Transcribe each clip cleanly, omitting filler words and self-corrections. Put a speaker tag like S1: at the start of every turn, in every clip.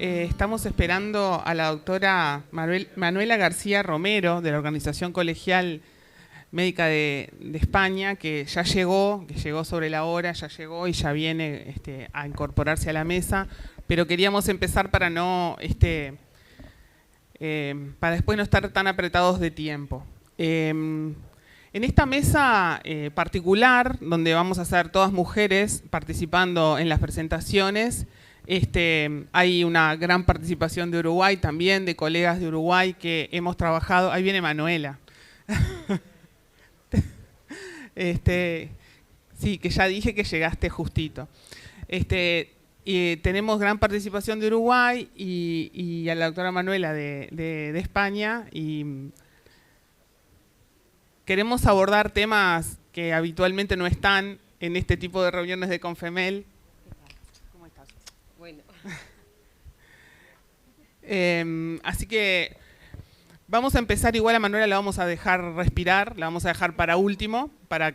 S1: Estamos esperando a la doctora Manuela García Romero, de la Organización Colegial Médica de España, que ya llegó, sobre la hora, ya llegó y ya viene a incorporarse a la mesa, pero queríamos empezar para para después no estar tan apretados de tiempo. En esta mesa particular, donde vamos a ser todas mujeres participando en las presentaciones, hay una gran participación de Uruguay también, de colegas de Uruguay que hemos trabajado. Ahí viene Manuela. Sí, que ya dije que llegaste justito. Y tenemos gran participación de Uruguay y a la doctora Manuela de España. Y queremos abordar temas que habitualmente no están en este tipo de reuniones de Confemel. ¿Cómo estás? Bueno. Así que vamos a empezar. Igual a Manuela la vamos a dejar respirar, la vamos a dejar para último, para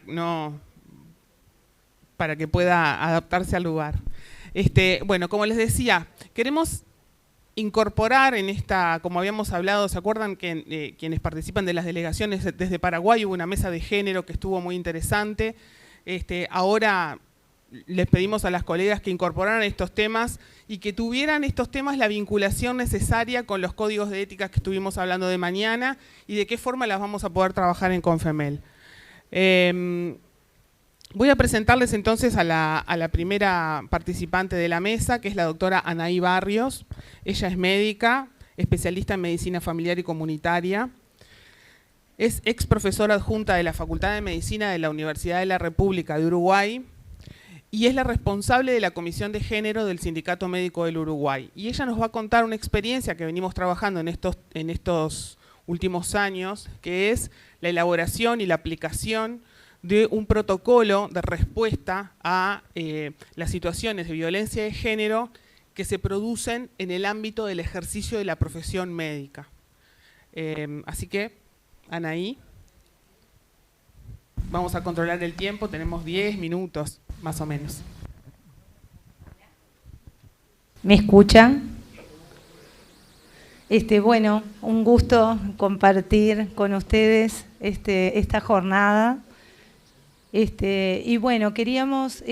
S1: que pueda adaptarse al lugar. Bueno, como les decía, queremos incorporar en esta, como habíamos hablado, ¿se acuerdan que quienes participan de las delegaciones desde Paraguay hubo una mesa de género que estuvo muy interesante? Ahora les pedimos a las colegas que incorporaran estos temas y que tuvieran estos temas la vinculación necesaria con los códigos de ética que estuvimos hablando de mañana y de qué forma las vamos a poder trabajar en Confemel. Voy a presentarles entonces a la primera participante de la mesa, que es la doctora Anaí Barrios. Ella es médica, especialista en medicina familiar y comunitaria. Es ex profesora adjunta de la Facultad de Medicina de la Universidad de la República de Uruguay y es la responsable de la Comisión de Género del Sindicato Médico del Uruguay. Y ella nos va a contar una experiencia que venimos trabajando en estos últimos años, que es la elaboración y la aplicación de un protocolo de respuesta a las situaciones de violencia de género que se producen en el ámbito del ejercicio de la profesión médica. Así que, Anaí, vamos a controlar el tiempo, tenemos 10 minutos más o menos.
S2: ¿Me escuchan? Bueno, un gusto compartir con ustedes esta jornada. Y bueno, queríamos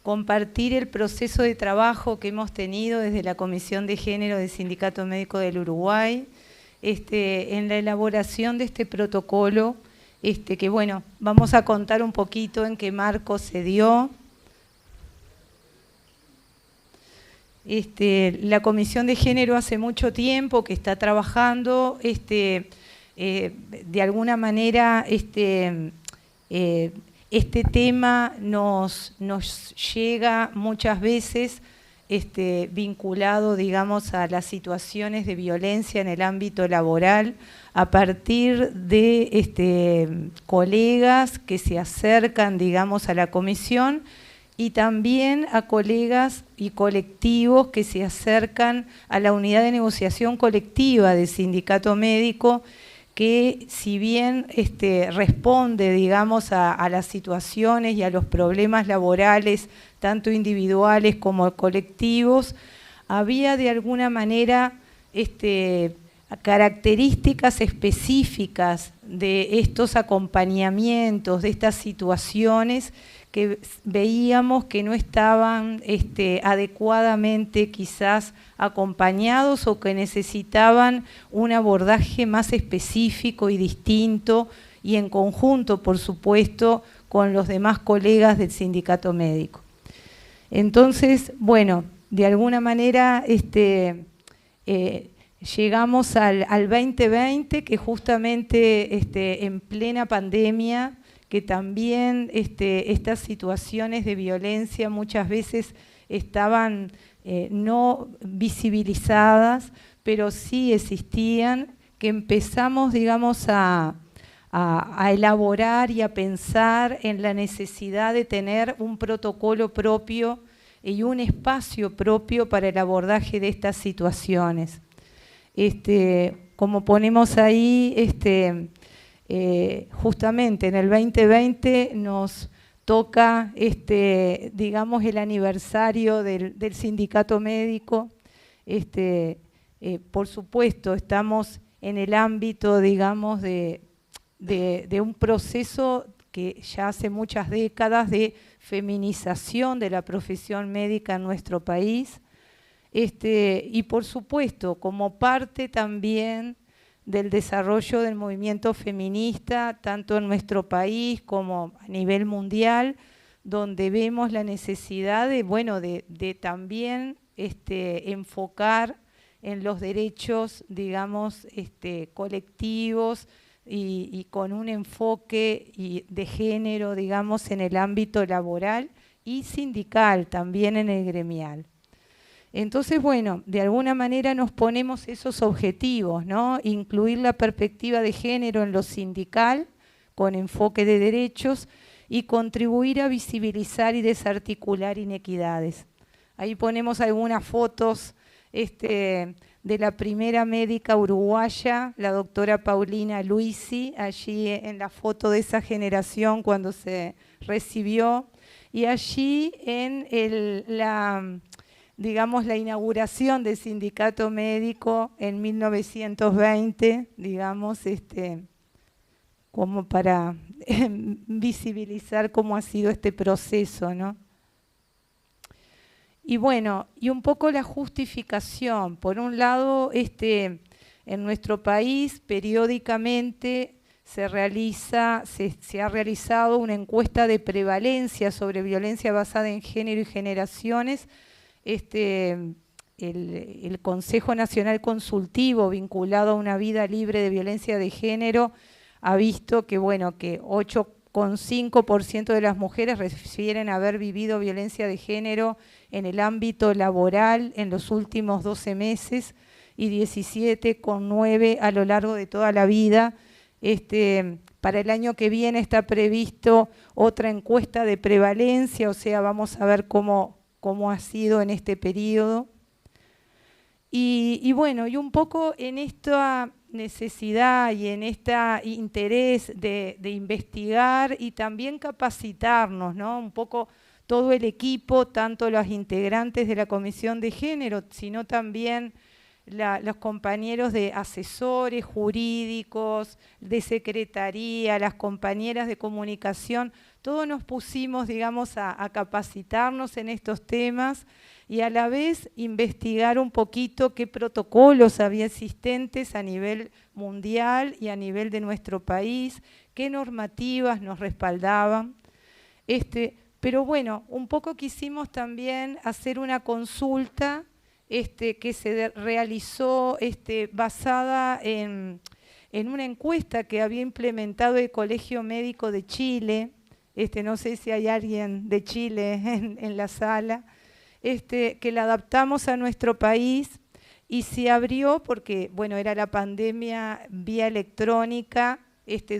S2: compartir el proceso de trabajo que hemos tenido desde la Comisión de Género del Sindicato Médico del Uruguay, en la elaboración de este protocolo, que bueno, vamos a contar un poquito en qué marco se dio. La Comisión de Género hace mucho tiempo que está trabajando, de alguna manera, este tema nos llega muchas veces vinculado, digamos, a las situaciones de violencia en el ámbito laboral a partir de colegas que se acercan, digamos, a la comisión y también a colegas y colectivos que se acercan a la unidad de negociación colectiva del sindicato médico, que si bien responde, digamos, a las situaciones y a los problemas laborales, tanto individuales como colectivos, había de alguna manera características específicas de estos acompañamientos, de estas situaciones que veíamos que no estaban adecuadamente quizás acompañados o que necesitaban un abordaje más específico y distinto y en conjunto, por supuesto, con los demás colegas del sindicato médico. Entonces, bueno, de alguna manera llegamos al 2020, que justamente en plena pandemia, que también estas situaciones de violencia muchas veces estaban no visibilizadas, pero sí existían, que empezamos, digamos, a elaborar y a pensar en la necesidad de tener un protocolo propio y un espacio propio para el abordaje de estas situaciones. Como ponemos ahí, justamente en el 2020 nos toca, digamos, el aniversario del sindicato médico, Por supuesto, estamos en el ámbito, digamos, de un proceso que ya hace muchas décadas de feminización de la profesión médica en nuestro país, y por supuesto, como parte también del desarrollo del movimiento feminista, tanto en nuestro país como a nivel mundial, donde vemos la necesidad de también enfocar en los derechos, digamos, colectivos y con un enfoque de género, digamos, en el ámbito laboral y sindical, también en el gremial. Entonces, bueno, de alguna manera nos ponemos esos objetivos, ¿no? Incluir la perspectiva de género en lo sindical, con enfoque de derechos, y contribuir a visibilizar y desarticular inequidades. Ahí ponemos algunas fotos de la primera médica uruguaya, la doctora Paulina Luisi, allí en la foto de esa generación cuando se recibió, y allí en la inauguración del sindicato médico en 1920, digamos, como para visibilizar cómo ha sido este proceso, ¿no? Y bueno, y un poco la justificación. Por un lado, en nuestro país periódicamente se ha realizado una encuesta de prevalencia sobre violencia basada en género y generaciones. El Consejo Nacional Consultivo vinculado a una vida libre de violencia de género ha visto que 8,5% de las mujeres refieren haber vivido violencia de género en el ámbito laboral en los últimos 12 meses y 17,9% a lo largo de toda la vida. Para el año que viene está previsto otra encuesta de prevalencia, o sea, vamos a ver cómo ha sido en este periodo. Y bueno, y un poco en esta necesidad y en este interés de investigar y también capacitarnos, ¿no? Un poco todo el equipo, tanto los integrantes de la Comisión de Género, sino también los compañeros de asesores jurídicos, de secretaría, las compañeras de comunicación, todos nos pusimos, digamos, a capacitarnos en estos temas y a la vez investigar un poquito qué protocolos había existentes a nivel mundial y a nivel de nuestro país, qué normativas nos respaldaban. Pero bueno, un poco quisimos también hacer una consulta que se realizó basada en una encuesta que había implementado el Colegio Médico de Chile. No sé si hay alguien de Chile en la sala, que la adaptamos a nuestro país y se abrió porque, bueno, era la pandemia vía electrónica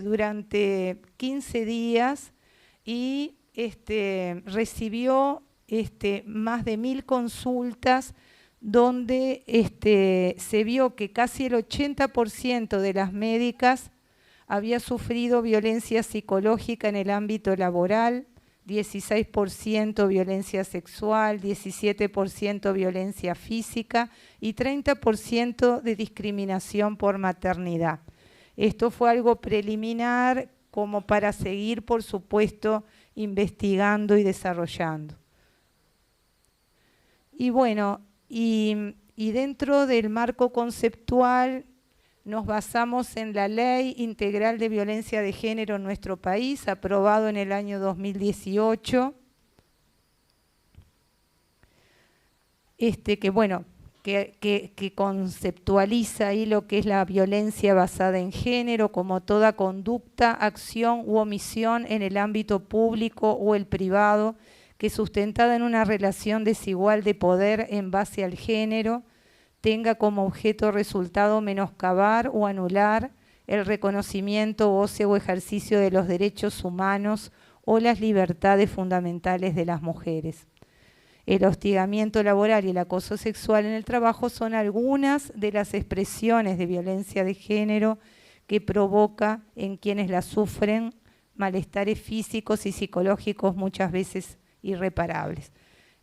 S2: durante 15 días y recibió más de 1000 consultas donde se vio que casi el 80% de las médicas había sufrido violencia psicológica en el ámbito laboral, 16% violencia sexual, 17% violencia física y 30% de discriminación por maternidad. Esto fue algo preliminar como para seguir, por supuesto, investigando y desarrollando. Y bueno, y dentro del marco conceptual nos basamos en la Ley Integral de Violencia de Género en nuestro país, aprobado en el año 2018, que conceptualiza ahí lo que es la violencia basada en género como toda conducta, acción u omisión en el ámbito público o el privado, que sustentada en una relación desigual de poder en base al género, tenga como objeto o resultado menoscabar o anular el reconocimiento, goce o ejercicio de los derechos humanos o las libertades fundamentales de las mujeres. El hostigamiento laboral y el acoso sexual en el trabajo son algunas de las expresiones de violencia de género que provoca en quienes la sufren malestares físicos y psicológicos muchas veces irreparables.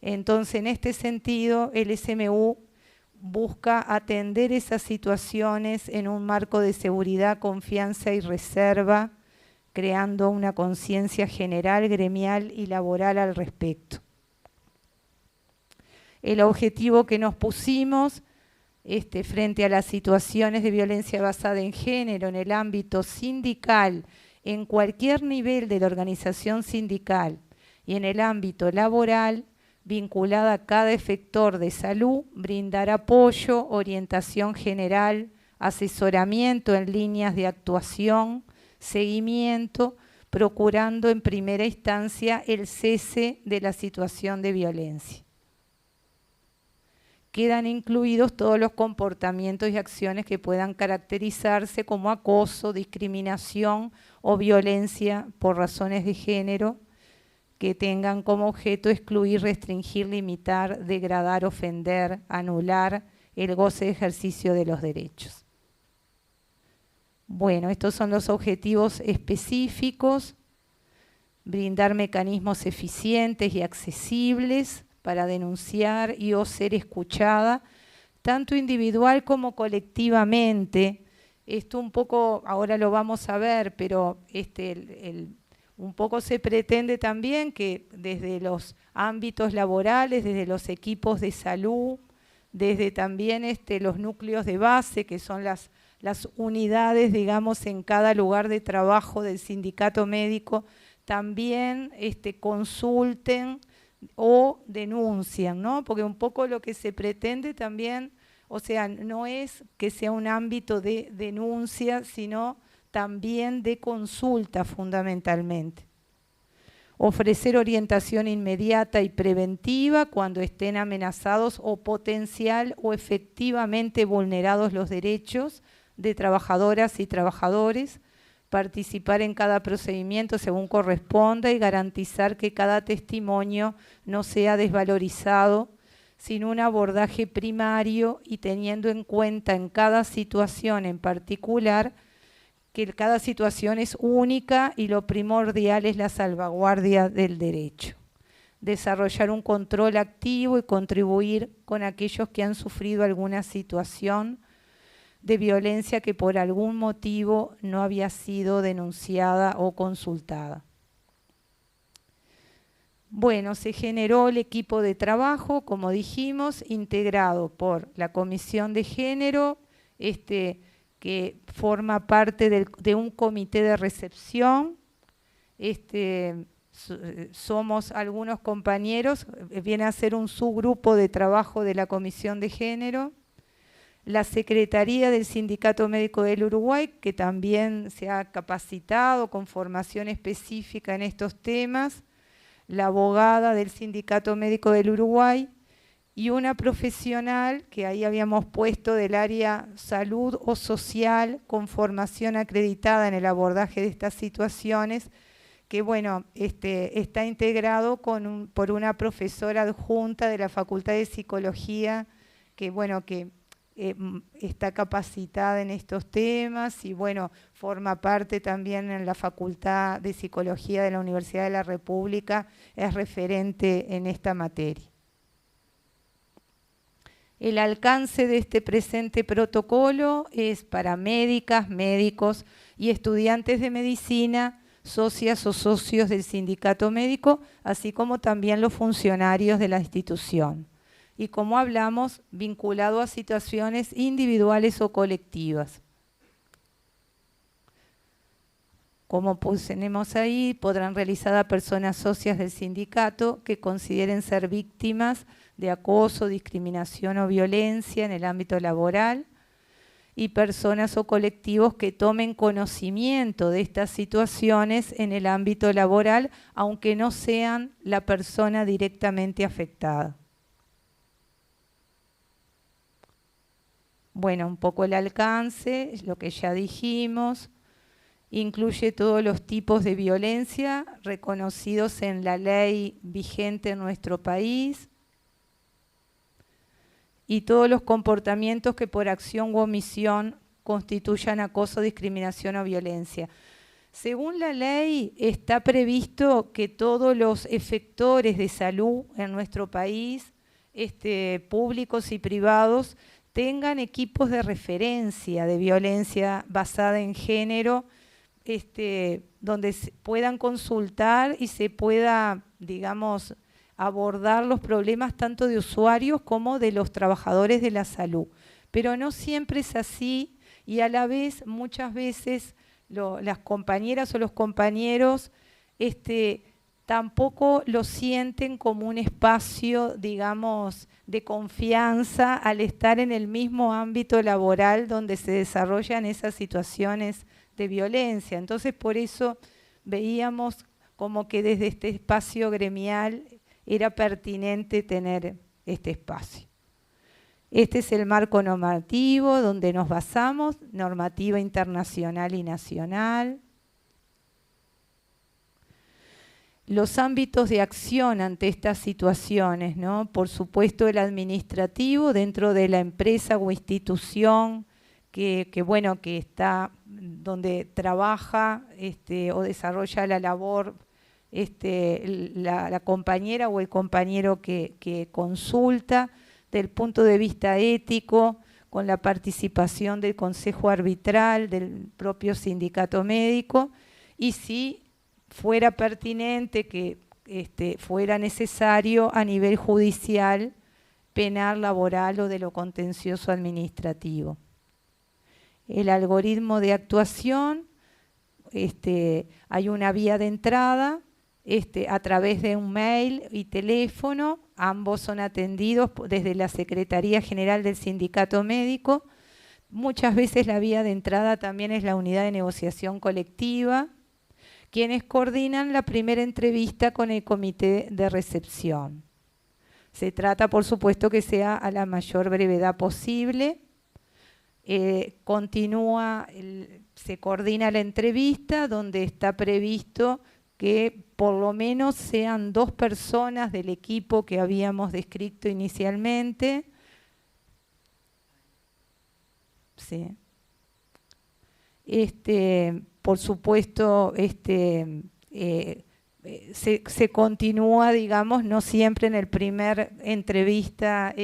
S2: Entonces, en este sentido, el SMU busca atender esas situaciones en un marco de seguridad, confianza y reserva, creando una conciencia general, gremial y laboral al respecto. El objetivo que nos pusimos frente a las situaciones de violencia basada en género en el ámbito sindical, en cualquier nivel de la organización sindical y en el ámbito laboral, vinculada a cada efector de salud, brindar apoyo, orientación general, asesoramiento en líneas de actuación, seguimiento, procurando en primera instancia el cese de la situación de violencia. Quedan incluidos todos los comportamientos y acciones que puedan caracterizarse como acoso, discriminación o violencia por razones de género, que tengan como objeto excluir, restringir, limitar, degradar, ofender, anular el goce de ejercicio de los derechos. Bueno, estos son los objetivos específicos: brindar mecanismos eficientes y accesibles para denunciar y o ser escuchada, tanto individual como colectivamente. Esto un poco, ahora lo vamos a ver, pero un poco se pretende también que desde los ámbitos laborales, desde los equipos de salud, desde también los núcleos de base, que son las unidades, digamos, en cada lugar de trabajo del sindicato médico, también consulten o denuncian, ¿no? Porque un poco lo que se pretende también, o sea, no es que sea un ámbito de denuncia, sino también de consulta fundamentalmente. Ofrecer orientación inmediata y preventiva cuando estén amenazados o potencial o efectivamente vulnerados los derechos de trabajadoras y trabajadores, participar en cada procedimiento según corresponda y garantizar que cada testimonio no sea desvalorizado, sino un abordaje primario y teniendo en cuenta en cada situación en particular que cada situación es única y lo primordial es la salvaguardia del derecho. Desarrollar un control activo y contribuir con aquellos que han sufrido alguna situación de violencia que por algún motivo no había sido denunciada o consultada. Bueno, se generó el equipo de trabajo, como dijimos, integrado por la Comisión de Género, que forma parte de un comité de recepción. Somos algunos compañeros, viene a ser un subgrupo de trabajo de la Comisión de Género. La Secretaría del Sindicato Médico del Uruguay, que también se ha capacitado con formación específica en estos temas, la abogada del Sindicato Médico del Uruguay y una profesional que ahí habíamos puesto del área salud o social con formación acreditada en el abordaje de estas situaciones, que bueno, está integrado por una profesora adjunta de la Facultad de Psicología, que bueno, que está capacitada en estos temas y bueno, forma parte también en la Facultad de Psicología de la Universidad de la República, es referente en esta materia. El alcance de este presente protocolo es para médicas, médicos y estudiantes de medicina, socias o socios del sindicato médico, así como también los funcionarios de la institución. Y como hablamos, vinculado a situaciones individuales o colectivas. Como tenemos ahí, podrán realizar a personas socias del sindicato que consideren ser víctimas de acoso, discriminación o violencia en el ámbito laboral y personas o colectivos que tomen conocimiento de estas situaciones en el ámbito laboral, aunque no sean la persona directamente afectada. Bueno, un poco el alcance, lo que ya dijimos, incluye todos los tipos de violencia reconocidos en la ley vigente en nuestro país y todos los comportamientos que por acción u omisión constituyan acoso, discriminación o violencia. Según la ley, está previsto que todos los efectores de salud en nuestro país públicos y privados tengan equipos de referencia de violencia basada en género, donde puedan consultar y se pueda, digamos, abordar los problemas tanto de usuarios como de los trabajadores de la salud. Pero no siempre es así y a la vez, muchas veces, las compañeras o los compañeros tampoco lo sienten como un espacio, digamos, de confianza al estar en el mismo ámbito laboral donde se desarrollan esas situaciones de violencia. Entonces, por eso veíamos como que desde este espacio gremial era pertinente tener este espacio. Este es el marco normativo donde nos basamos, normativa internacional y nacional. Los ámbitos de acción ante estas situaciones, ¿no? Por supuesto el administrativo dentro de la empresa o institución que está donde trabaja o desarrolla la labor la compañera o el compañero que consulta, del punto de vista ético, con la participación del Consejo Arbitral, del propio sindicato médico, y si fuera pertinente que fuera necesario a nivel judicial, penal, laboral o de lo contencioso administrativo. El algoritmo de actuación, hay una vía de entrada a través de un mail y teléfono, ambos son atendidos desde la Secretaría General del Sindicato Médico. Muchas veces la vía de entrada también es la unidad de negociación colectiva, quienes coordinan la primera entrevista con el comité de recepción. Se trata, por supuesto, que sea a la mayor brevedad posible. Se coordina la entrevista donde está previsto que por lo menos sean 2 personas del equipo que habíamos descrito inicialmente. Sí. Por supuesto, se continúa, digamos, no siempre en el primer entrevista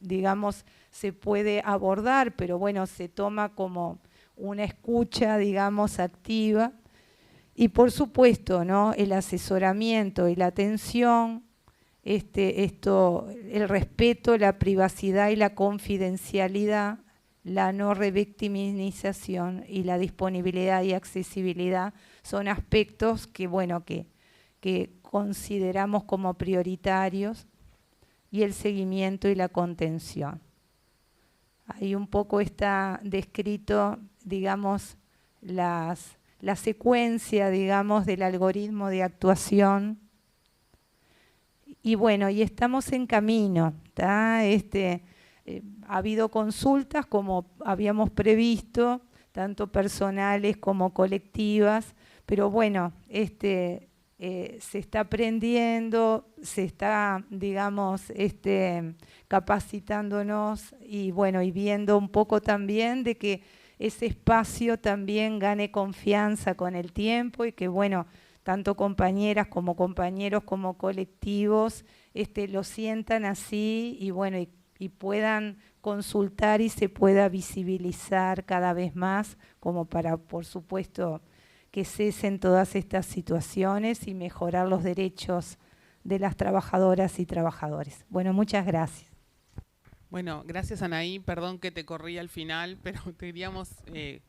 S2: digamos, se puede abordar, pero bueno, se toma como una escucha, digamos, activa. Y por supuesto, ¿no? El asesoramiento y la atención, el respeto, la privacidad y la confidencialidad, la no revictimización y la disponibilidad y accesibilidad son aspectos que consideramos como prioritarios, y el seguimiento y la contención. Ahí un poco está descrito, digamos, la secuencia, digamos, del algoritmo de actuación. Y bueno, y estamos en camino, ¿tá? Ha habido consultas como habíamos previsto, tanto personales como colectivas, pero bueno, se está aprendiendo, se está, digamos, capacitándonos y bueno, y viendo un poco también de que ese espacio también gane confianza con el tiempo y que bueno, tanto compañeras como compañeros como colectivos lo sientan así y bueno, y puedan consultar y se pueda visibilizar cada vez más como para, por supuesto, que cesen todas estas situaciones y mejorar los derechos de las trabajadoras y trabajadores. Bueno, muchas gracias.
S1: Bueno, gracias Anaí, perdón que te corrí al final, pero queríamos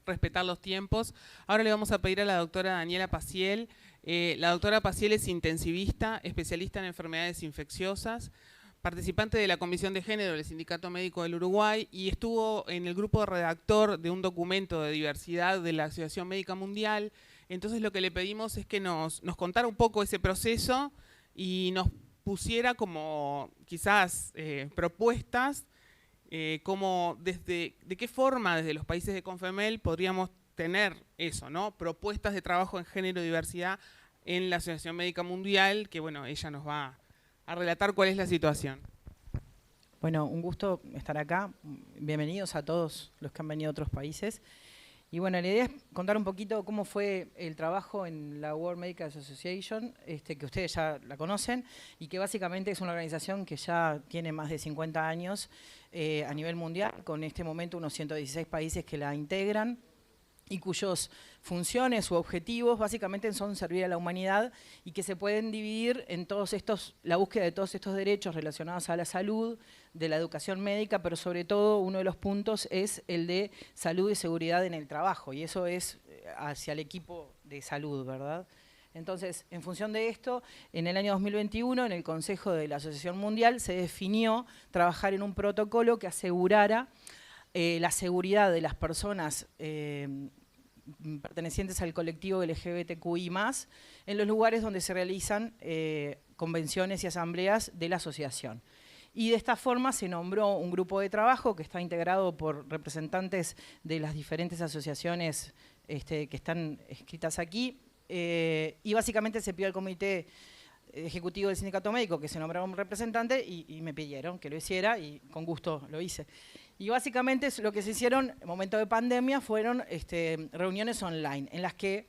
S1: respetar los tiempos. Ahora le vamos a pedir a la doctora Daniela Paciel. La doctora Paciel es intensivista, especialista en enfermedades infecciosas, participante de la Comisión de Género del Sindicato Médico del Uruguay y estuvo en el grupo redactor de un documento de diversidad de la Asociación Médica Mundial. Entonces lo que le pedimos es que nos contara un poco ese proceso y nos pusiera como quizás propuestas, como de qué forma desde los países de Confemel podríamos tener eso, ¿no? Propuestas de trabajo en género y diversidad en la Asociación Médica Mundial, que bueno, ella nos va a relatar cuál es la situación.
S3: Bueno, un gusto estar acá. Bienvenidos a todos los que han venido de otros países. Y bueno, la idea es contar un poquito cómo fue el trabajo en la World Medical Association, que ustedes ya la conocen, y que básicamente es una organización que ya tiene más de 50 años a nivel mundial, con este momento unos 116 países que la integran, y cuyas funciones u objetivos básicamente son servir a la humanidad y que se pueden dividir en todos estos, la búsqueda de todos estos derechos relacionados a la salud, de la educación médica, pero sobre todo uno de los puntos es el de salud y seguridad en el trabajo, y eso es hacia el equipo de salud, ¿verdad? Entonces, en función de esto, en el año 2021, en el Consejo de la Asociación Mundial, se definió trabajar en un protocolo que asegurara la seguridad de las personas pertenecientes al colectivo LGBTQI+, en los lugares donde se realizan convenciones y asambleas de la asociación. Y de esta forma se nombró un grupo de trabajo que está integrado por representantes de las diferentes asociaciones que están escritas aquí, y básicamente se pidió al comité ejecutivo del sindicato médico que se nombrara un representante y me pidieron que lo hiciera y con gusto lo hice. Y básicamente lo que se hicieron en momento de pandemia fueron reuniones online en las que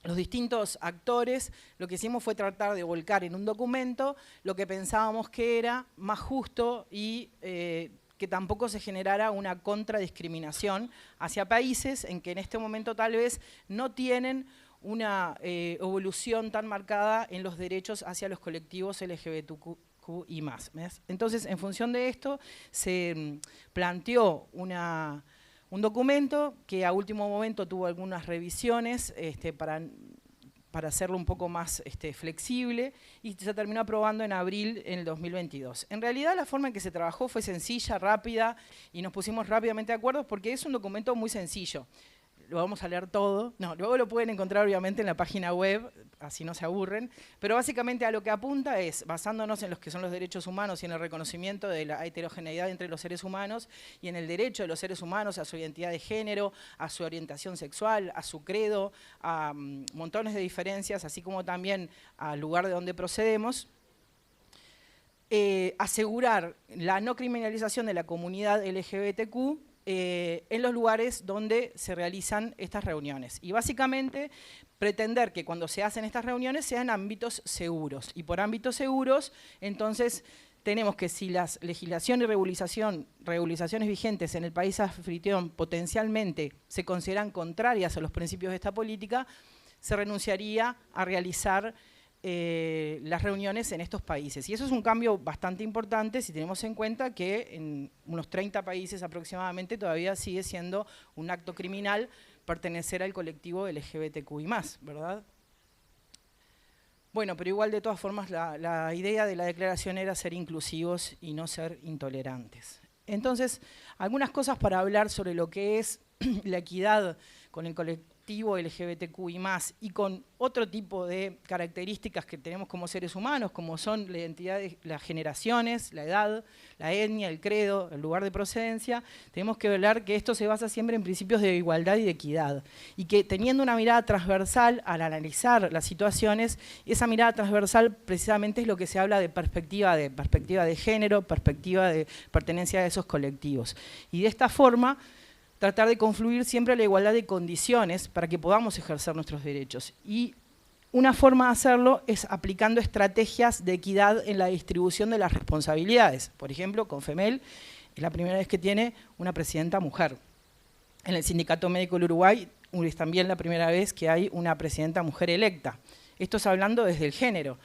S3: los distintos actores lo que hicimos fue tratar de volcar en un documento lo que pensábamos que era más justo y que tampoco se generara una contradiscriminación hacia países en que en este momento tal vez no tienen una evolución tan marcada en los derechos hacia los colectivos LGBTQ y más. ¿Ves? Entonces, en función de esto, se planteó un documento que a último momento tuvo algunas revisiones para hacerlo un poco más flexible y se terminó aprobando en abril en el 2022. En realidad, la forma en que se trabajó fue sencilla, rápida y nos pusimos rápidamente de acuerdo porque es un documento muy sencillo. Lo vamos a leer todo. No, luego lo pueden encontrar obviamente en la página web, así no se aburren, pero básicamente a lo que apunta es, basándonos en los que son los derechos humanos y en el reconocimiento de la heterogeneidad entre los seres humanos y en el derecho de los seres humanos a su identidad de género, a su orientación sexual, a su credo, a montones de diferencias, así como también al lugar de donde procedemos, asegurar la no criminalización de la comunidad LGBTQ en los lugares donde se realizan estas reuniones. Y básicamente pretender que cuando se hacen estas reuniones sean ámbitos seguros. Y por ámbitos seguros, entonces tenemos que si las legislación y regularizaciones vigentes en el país anfitrión potencialmente se consideran contrarias a los principios de esta política, se renunciaría a realizar las reuniones en estos países. Y eso es un cambio bastante importante si tenemos en cuenta que en unos 30 países aproximadamente todavía sigue siendo un acto criminal pertenecer al colectivo LGBTQI+, ¿verdad? Bueno, pero igual de todas formas la idea de la declaración era ser inclusivos y no ser intolerantes. Entonces, algunas cosas para hablar sobre lo que es la equidad con el colectivo LGBTQI+, y con otro tipo de características que tenemos como seres humanos, como son la identidad, las generaciones, la edad, la etnia, el credo, el lugar de procedencia, tenemos que hablar que esto se basa siempre en principios de igualdad y de equidad, y que teniendo una mirada transversal al analizar las situaciones, esa mirada transversal precisamente es lo que se habla de perspectiva de género, perspectiva de pertenencia a esos colectivos. Y de esta forma, tratar de confluir siempre la igualdad de condiciones para que podamos ejercer nuestros derechos. Y una forma de hacerlo es aplicando estrategias de equidad en la distribución de las responsabilidades. Por ejemplo, Confemel es la primera vez que tiene una presidenta mujer. En el Sindicato Médico del Uruguay es también la primera vez que hay una presidenta mujer electa. Esto es hablando desde el género,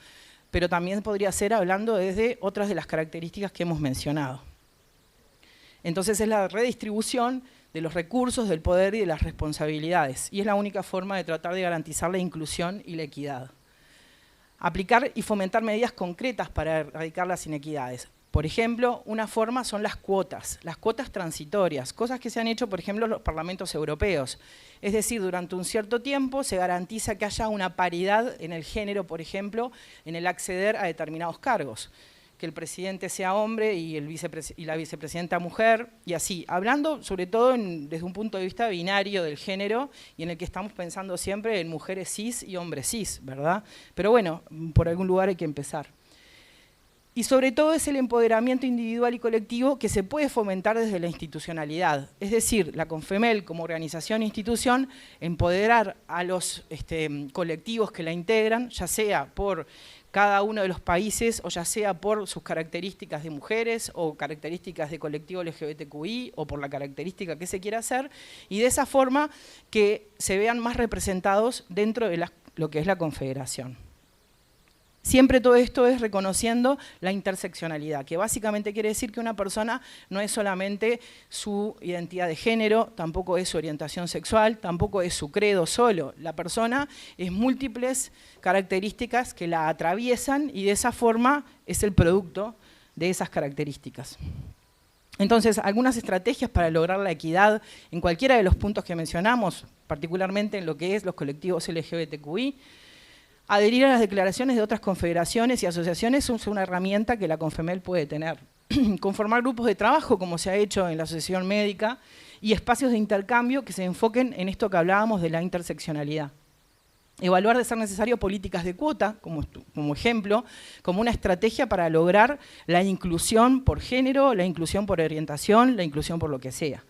S3: pero también podría ser hablando desde otras de las características que hemos mencionado. Entonces es la redistribución de los recursos, del poder y de las responsabilidades. Y es la única forma de tratar de garantizar la inclusión y la equidad. Aplicar y fomentar medidas concretas para erradicar las inequidades. Por ejemplo, una forma son las cuotas transitorias, cosas que se han hecho, por ejemplo, en los parlamentos europeos. Es decir, durante un cierto tiempo se garantiza que haya una paridad en el género, por ejemplo, en el acceder a determinados cargos. Que el presidente sea hombre y la vicepresidenta mujer, y así, hablando sobre todo desde un punto de vista binario del género, y en el que estamos pensando siempre en mujeres cis y hombres cis, ¿verdad? Pero bueno, por algún lugar hay que empezar. Y sobre todo es el empoderamiento individual y colectivo que se puede fomentar desde la institucionalidad. Es decir, la CONFEMEL como organización e institución, empoderar a los colectivos que la integran, ya sea por cada uno de los países, o ya sea por sus características de mujeres, o características de colectivo LGBTQI, o por la característica que se quiera hacer, y de esa forma que se vean más representados dentro de lo que es la confederación. Siempre todo esto es reconociendo la interseccionalidad, que básicamente quiere decir que una persona no es solamente su identidad de género, tampoco es su orientación sexual, tampoco es su credo solo. La persona es múltiples características que la atraviesan y de esa forma es el producto de esas características. Entonces, algunas estrategias para lograr la equidad en cualquiera de los puntos que mencionamos, particularmente en lo que es los colectivos LGBTQI, adherir a las declaraciones de otras confederaciones y asociaciones es una herramienta que la CONFEMEL puede tener. Conformar grupos de trabajo, como se ha hecho en la Asociación Médica, y espacios de intercambio que se enfoquen en esto que hablábamos de la interseccionalidad. Evaluar de ser necesario políticas de cuota, como ejemplo, como una estrategia para lograr la inclusión por género, la inclusión por orientación, la inclusión por lo que sea.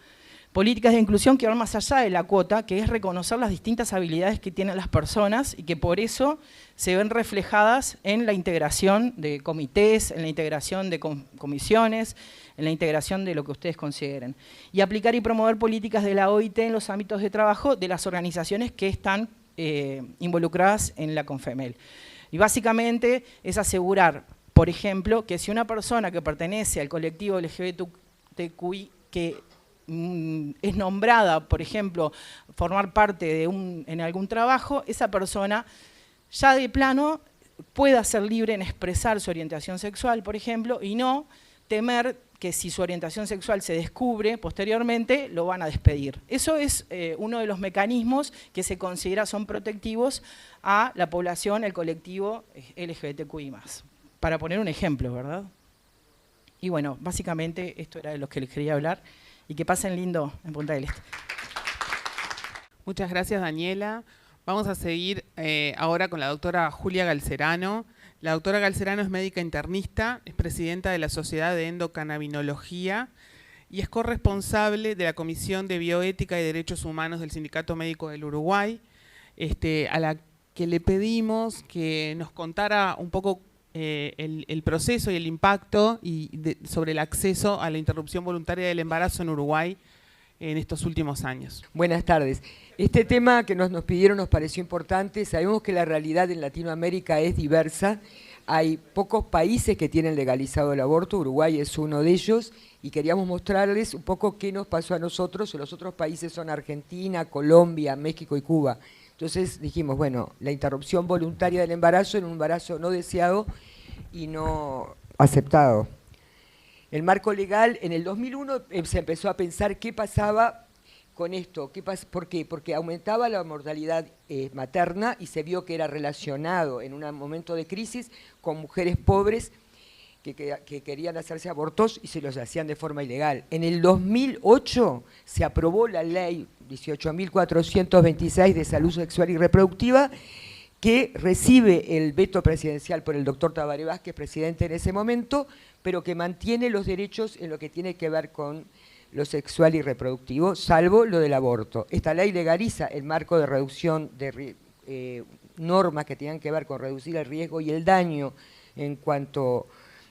S3: Políticas de inclusión que van más allá de la cuota, que es reconocer las distintas habilidades que tienen las personas y que por eso se ven reflejadas en la integración de comités, en la integración de comisiones, en la integración de lo que ustedes consideren. Y aplicar y promover políticas de la OIT en los ámbitos de trabajo de las organizaciones que están involucradas en la CONFEMEL. Y básicamente es asegurar, por ejemplo, que si una persona que pertenece al colectivo LGBTQI que es nombrada, por ejemplo, formar parte en algún trabajo, esa persona ya de plano pueda ser libre en expresar su orientación sexual, por ejemplo, y no temer que si su orientación sexual se descubre posteriormente, lo van a despedir. Eso es uno de los mecanismos que se considera son protectivos a la población, el colectivo LGBTQI+. Para poner un ejemplo, ¿verdad? Y bueno, básicamente esto era de lo que les quería hablar. Y que pasen lindo en Punta del Este.
S1: Muchas gracias, Daniela. Vamos a seguir ahora con la doctora Julia Galcerano. La doctora Galcerano es médica internista, es presidenta de la Sociedad de Endocannabinología y es corresponsable de la Comisión de Bioética y Derechos Humanos del Sindicato Médico del Uruguay, a la que le pedimos que nos contara un poco el proceso y el impacto sobre el acceso a la interrupción voluntaria del embarazo en Uruguay en estos últimos años.
S4: Buenas tardes. Este tema que nos pidieron nos pareció importante. Sabemos que la realidad en Latinoamérica es diversa. Hay pocos países que tienen legalizado el aborto, Uruguay es uno de ellos, y queríamos mostrarles un poco qué nos pasó a nosotros. Los otros países son Argentina, Colombia, México y Cuba. Entonces dijimos, bueno, la interrupción voluntaria del embarazo en un embarazo no deseado y no aceptado. El marco legal, en el 2001 se empezó a pensar qué pasaba con esto. ¿Por qué? Porque aumentaba la mortalidad materna y se vio que era relacionado en un momento de crisis con mujeres pobres que querían hacerse abortos y se los hacían de forma ilegal. En el 2008 se aprobó la ley 18.426 de salud sexual y reproductiva, que recibe el veto presidencial por el doctor Tabaré Vázquez, presidente en ese momento, pero que mantiene los derechos en lo que tiene que ver con lo sexual y reproductivo, salvo lo del aborto. Esta ley legaliza el marco de reducción de normas que tengan que ver con reducir el riesgo y el daño en cuanto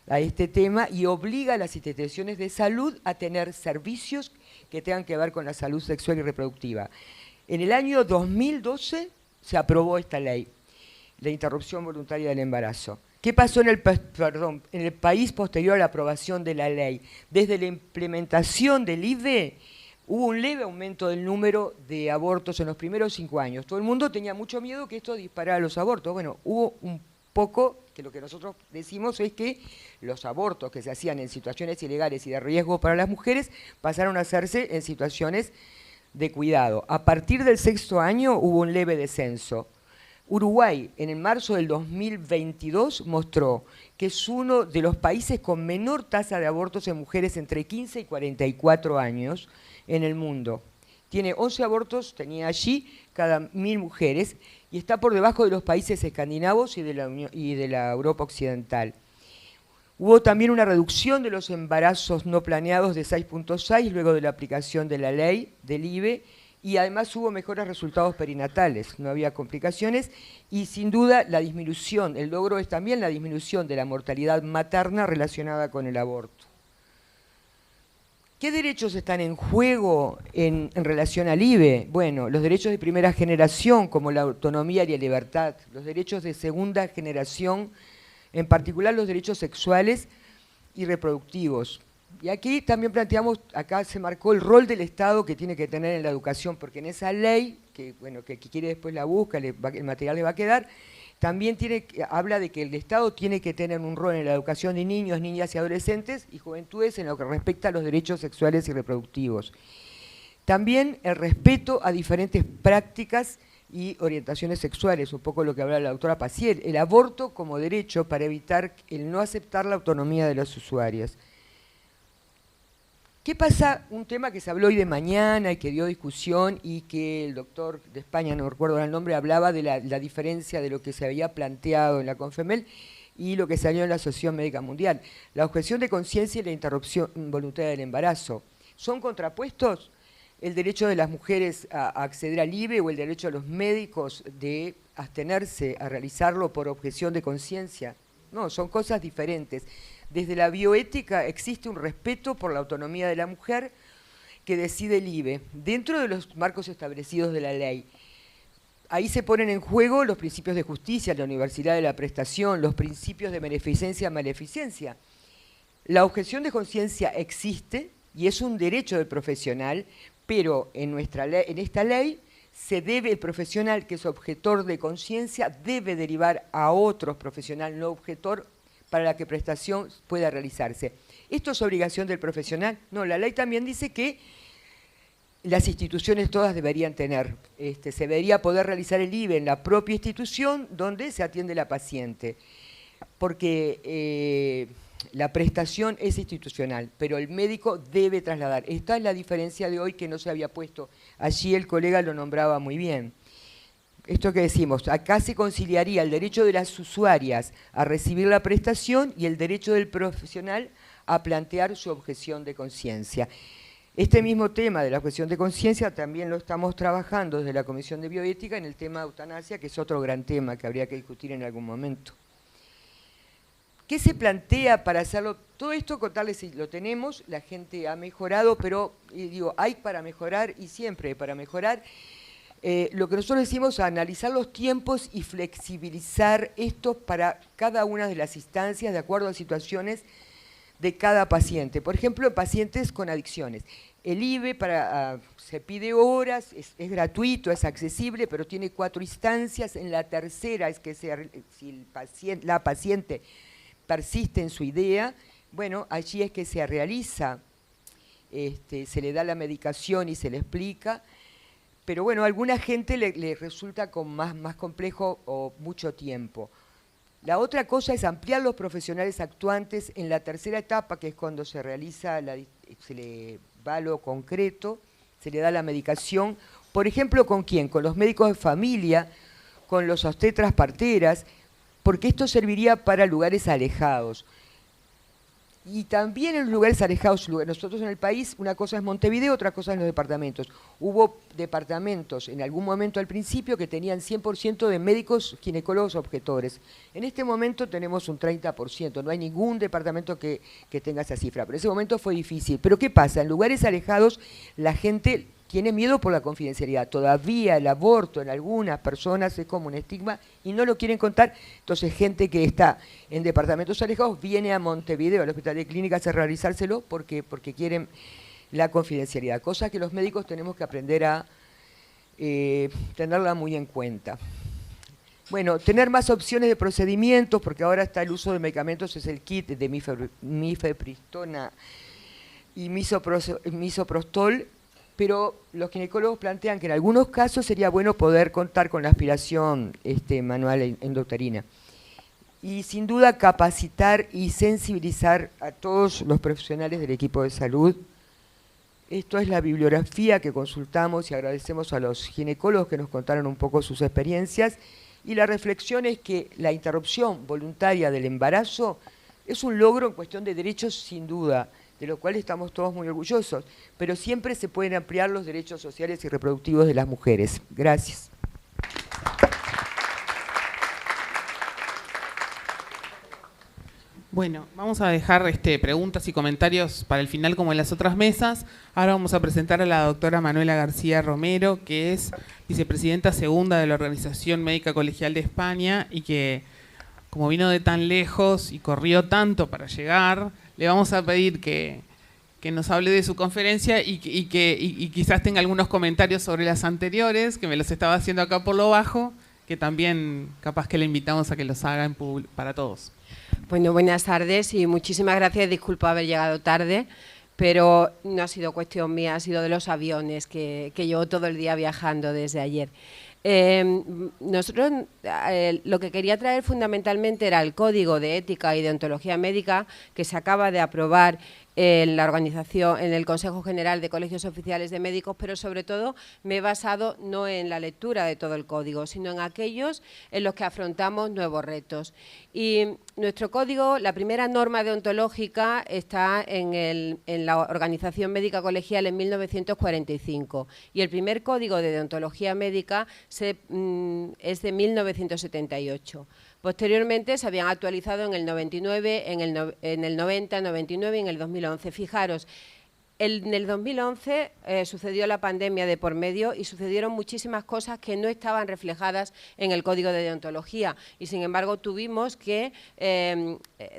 S4: a este tema y obliga a las instituciones de salud a tener servicios que tengan que ver con la salud sexual y reproductiva. En el año 2012 se aprobó esta ley, la interrupción voluntaria del embarazo. ¿Qué pasó en el país posterior a la aprobación de la ley? Desde la implementación del IVE hubo un leve aumento del número de abortos en los primeros 5 años. Todo el mundo tenía mucho miedo que esto disparara los abortos. Bueno, hubo un poco, que lo que nosotros decimos es que los abortos que se hacían en situaciones ilegales y de riesgo para las mujeres pasaron a hacerse en situaciones de cuidado. A partir del 6º año hubo un leve descenso. Uruguay, en el marzo del 2022, mostró que es uno de los países con menor tasa de abortos en mujeres entre 15 y 44 años en el mundo. Tiene 11 abortos, tenía allí, cada 1.000 mujeres, y está por debajo de los países escandinavos y de la Europa occidental. Hubo también una reducción de los embarazos no planeados de 6.6 luego de la aplicación de la ley del IVE, y además hubo mejores resultados perinatales, no había complicaciones, y sin duda la disminución, el logro es también la disminución de la mortalidad materna relacionada con el aborto. ¿Qué derechos están en juego en relación al IVE? Bueno, los derechos de primera generación, como la autonomía y la libertad, los derechos de segunda generación, en particular los derechos sexuales y reproductivos. Y aquí también planteamos, acá se marcó el rol del Estado que tiene que tener en la educación, porque en esa ley, que bueno, que quiere después la busca, el material le va a quedar, también habla de que el Estado tiene que tener un rol en la educación de niños, niñas y adolescentes y juventudes en lo que respecta a los derechos sexuales y reproductivos. También el respeto a diferentes prácticas y orientaciones sexuales, un poco lo que habla la doctora Paciel, el aborto como derecho para evitar el no aceptar la autonomía de las usuarias. ¿Qué pasa? Un tema que se habló hoy de mañana y que dio discusión y que el doctor de España, no recuerdo el nombre, hablaba de la diferencia de lo que se había planteado en la CONFEMEL y lo que salió en la Asociación Médica Mundial. La objeción de conciencia y la interrupción voluntaria del embarazo. ¿Son contrapuestos el derecho de las mujeres a acceder al IVE o el derecho de los médicos de abstenerse a realizarlo por objeción de conciencia? No, son cosas diferentes. Desde la bioética existe un respeto por la autonomía de la mujer que decide el IVE, dentro de los marcos establecidos de la ley. Ahí se ponen en juego los principios de justicia, la universalidad de la prestación, los principios de beneficencia-maleficencia. La objeción de conciencia existe y es un derecho del profesional, pero en esta ley se debe, el profesional que es objetor de conciencia debe derivar a otro profesional no objetor para la que prestación pueda realizarse. ¿Esto es obligación del profesional? No, la ley también dice que las instituciones todas deberían tener, se debería poder realizar el IVE en la propia institución donde se atiende la paciente, porque la prestación es institucional, pero el médico debe trasladar. Esta es la diferencia de hoy que no se había puesto. Allí el colega lo nombraba muy bien. Esto que decimos, acá se conciliaría el derecho de las usuarias a recibir la prestación y el derecho del profesional a plantear su objeción de conciencia. Este mismo tema de la objeción de conciencia también lo estamos trabajando desde la Comisión de Bioética en el tema de eutanasia, que es otro gran tema que habría que discutir en algún momento. ¿Qué se plantea para hacerlo? Todo esto, contarles si lo tenemos, la gente ha mejorado, pero digo, hay para mejorar y siempre hay para mejorar. Lo que nosotros decimos, analizar los tiempos y flexibilizar esto para cada una de las instancias de acuerdo a situaciones de cada paciente. Por ejemplo, en pacientes con adicciones. El IVE se pide horas, es gratuito, es accesible, pero tiene 4 instancias. En la tercera es que si la paciente persiste en su idea, bueno, allí es que se realiza, se le da la medicación y se le explica. Pero bueno, a alguna gente le resulta más complejo o mucho tiempo. La otra cosa es ampliar los profesionales actuantes en la tercera etapa, que es cuando se realiza, se le va a lo concreto, se le da la medicación. Por ejemplo, ¿con quién? Con los médicos de familia, con los obstetras parteras, porque esto serviría para lugares alejados. Y también en lugares alejados, nosotros en el país, una cosa es Montevideo, otra cosa es los departamentos. Hubo departamentos en algún momento al principio que tenían 100% de médicos ginecólogos objetores. En este momento tenemos un 30%, no hay ningún departamento que tenga esa cifra, pero ese momento fue difícil. Pero ¿qué pasa? En lugares alejados la gente tiene miedo por la confidencialidad. Todavía el aborto en algunas personas es como un estigma y no lo quieren contar. Entonces gente que está en departamentos alejados viene a Montevideo, al Hospital de Clínicas, a realizárselo porque quieren la confidencialidad. Cosa que los médicos tenemos que aprender a tenerla muy en cuenta. Bueno, tener más opciones de procedimientos, porque ahora está el uso de medicamentos, es el kit de mifepristona y misoprostol, pero los ginecólogos plantean que en algunos casos sería bueno poder contar con la aspiración manual endouterina. Y sin duda capacitar y sensibilizar a todos los profesionales del equipo de salud. Esto es la bibliografía que consultamos y agradecemos a los ginecólogos que nos contaron un poco sus experiencias. Y la reflexión es que la interrupción voluntaria del embarazo Es un logro en cuestión de derechos sin duda, de lo cual estamos todos muy orgullosos, pero siempre se pueden ampliar los derechos sociales y reproductivos de las mujeres. Gracias.
S1: Bueno, vamos a dejar preguntas y comentarios para el final como en las otras mesas. Ahora vamos a presentar a la doctora Manuela García Romero, que es vicepresidenta segunda de la Organización Médica Colegial de España y que, como vino de tan lejos y corrió tanto para llegar, le vamos a pedir que nos hable de su conferencia y quizás tenga algunos comentarios sobre las anteriores, que me los estaba haciendo acá por lo bajo, que también capaz que le invitamos a que los haga para todos.
S5: Bueno, buenas tardes y muchísimas gracias. Disculpo haber llegado tarde, pero no ha sido cuestión mía, ha sido de los aviones que llevo todo el día viajando desde ayer. Nosotros lo que quería traer fundamentalmente era el Código de Ética y Deontología Médica que se acaba de aprobar en la organización, en el Consejo General de Colegios Oficiales de Médicos, pero sobre todo me he basado no en la lectura de todo el código, sino en aquellos en los que afrontamos nuevos retos. Y nuestro código, la primera norma deontológica está en la Organización Médica Colegial en 1945 y el primer código de deontología médica es de 1978. Posteriormente se habían actualizado en el 99, en el 90, 99 y en el 2011. Fijaros, en el 2011 sucedió la pandemia de por medio y sucedieron muchísimas cosas que no estaban reflejadas en el Código de Deontología y, sin embargo, tuvimos que,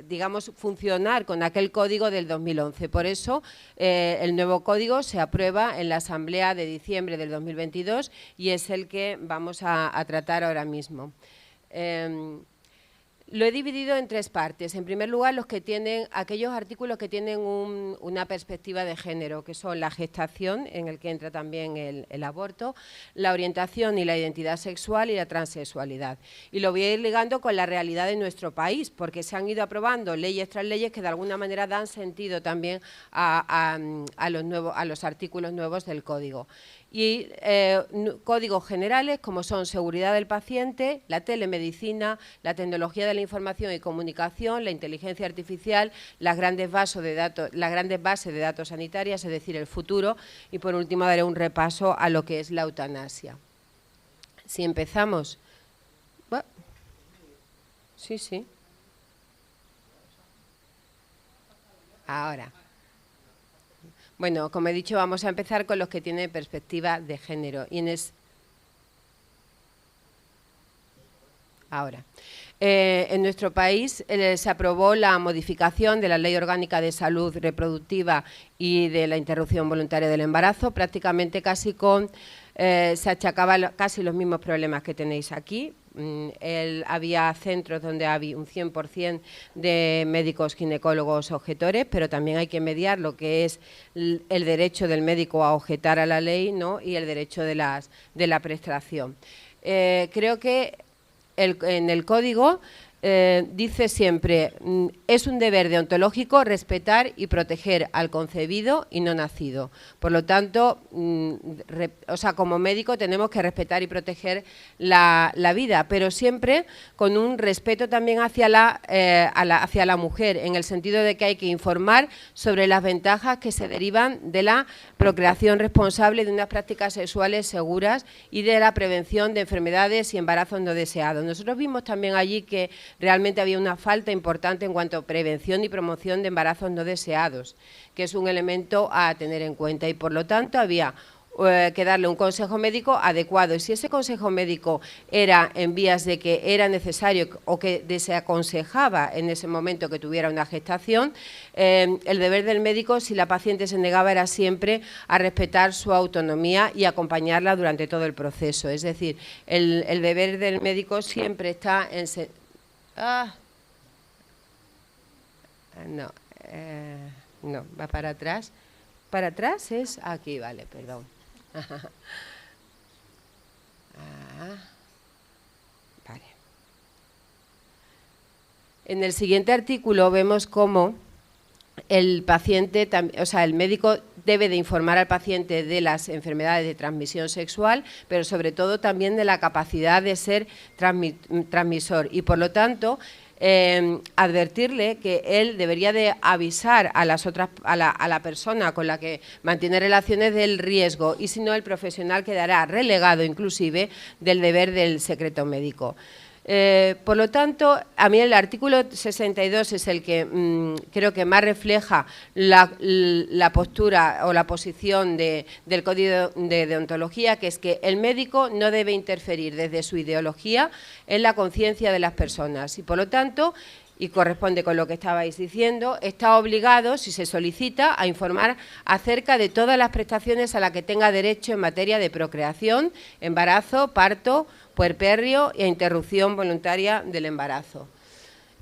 S5: digamos, funcionar con aquel código del 2011. Por eso, el nuevo código se aprueba en la Asamblea de diciembre del 2022 y es el que vamos a tratar ahora mismo. Lo he dividido en tres partes. En primer lugar, aquellos artículos que tienen una perspectiva de género, que son la gestación, en el que entra también el aborto, la orientación y la identidad sexual y la transexualidad. Y lo voy a ir ligando con la realidad de nuestro país, porque se han ido aprobando leyes tras leyes que de alguna manera dan sentido también a los artículos nuevos del código. Y códigos generales como son seguridad del paciente, la telemedicina, la tecnología de la información y comunicación, la inteligencia artificial, las grandes bases de datos sanitarias, es decir, el futuro, y por último daré un repaso a lo que es la eutanasia. Si empezamos... Bueno, sí. Ahora... Bueno, como he dicho, vamos a empezar con los que tienen perspectiva de género. Ahora, en nuestro país se aprobó la modificación de la Ley Orgánica de Salud Reproductiva y de la Interrupción Voluntaria del Embarazo, prácticamente casi se achacaban casi los mismos problemas que tenéis aquí. Había centros donde había un 100% de médicos ginecólogos objetores, pero también hay que mediar lo que es el derecho del médico a objetar a la ley, ¿no? Y el derecho de la prestación. Creo que en el código dice siempre, es un deber deontológico respetar y proteger al concebido y no nacido. Por lo tanto, como médico tenemos que respetar y proteger la vida, pero siempre con un respeto también hacia la mujer, en el sentido de que hay que informar sobre las ventajas que se derivan de la procreación responsable, de unas prácticas sexuales seguras y de la prevención de enfermedades y embarazos no deseados. Nosotros vimos también allí que realmente había una falta importante en cuanto a prevención y promoción de embarazos no deseados, que es un elemento a tener en cuenta y por lo tanto había que darle un consejo médico adecuado. Y si ese consejo médico era en vías de que era necesario o que se aconsejaba en ese momento que tuviera una gestación, el deber del médico, si la paciente se negaba, era siempre a respetar su autonomía y acompañarla durante todo el proceso. Es decir, el deber del médico siempre está en... No, va para atrás. Para atrás es aquí, vale, perdón. Vale. En el siguiente artículo vemos cómo el paciente, el médico debe de informar al paciente de las enfermedades de transmisión sexual, pero sobre todo también de la capacidad de ser transmisor y por lo tanto advertirle que él debería de avisar a la persona con la que mantiene relaciones del riesgo, y si no, el profesional quedará relegado inclusive del deber del secreto médico. Por lo tanto, a mí el artículo 62 es el que creo que más refleja la postura o la posición del Código de Deontología, que es que el médico no debe interferir desde su ideología en la conciencia de las personas y, por lo tanto, y corresponde con lo que estabais diciendo, está obligado, si se solicita, a informar acerca de todas las prestaciones a las que tenga derecho en materia de procreación, embarazo, parto, puerperio e interrupción voluntaria del embarazo.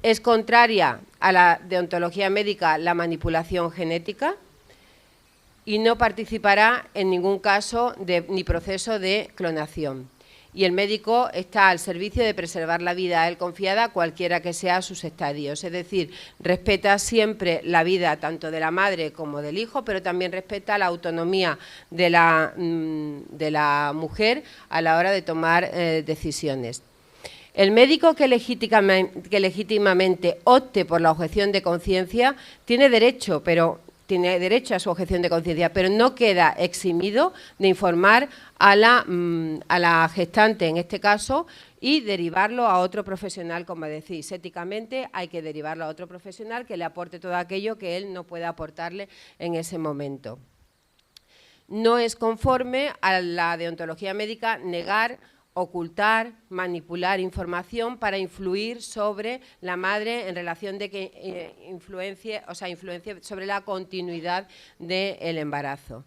S5: Es contraria a la deontología médica la manipulación genética y no participará en ningún caso ni proceso de clonación. Y el médico está al servicio de preservar la vida a él confiada, cualquiera que sea sus estadios. Es decir, respeta siempre la vida tanto de la madre como del hijo, pero también respeta la autonomía de la mujer a la hora de tomar decisiones. El médico que legítimamente opte por la objeción de conciencia tiene derecho a su objeción de conciencia, pero no queda eximido de informar a la gestante, en este caso, y derivarlo a otro profesional, como decís. Éticamente hay que derivarlo a otro profesional que le aporte todo aquello que él no pueda aportarle en ese momento. No es conforme a la deontología médica negar, ocultar, manipular información para influir sobre la madre en relación de que influencie sobre la continuidad del embarazo.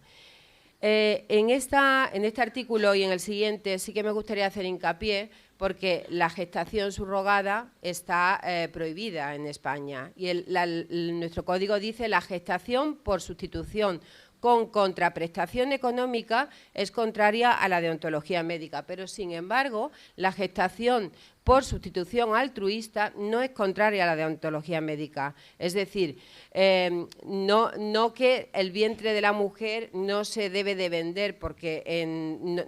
S5: En este artículo y en el siguiente sí que me gustaría hacer hincapié porque la gestación subrogada está prohibida en España y nuestro código dice la gestación por sustitución con contraprestación económica es contraria a la deontología médica, pero sin embargo la gestación por sustitución altruista no es contraria a la deontología médica. Es decir, no que el vientre de la mujer no se debe de vender porque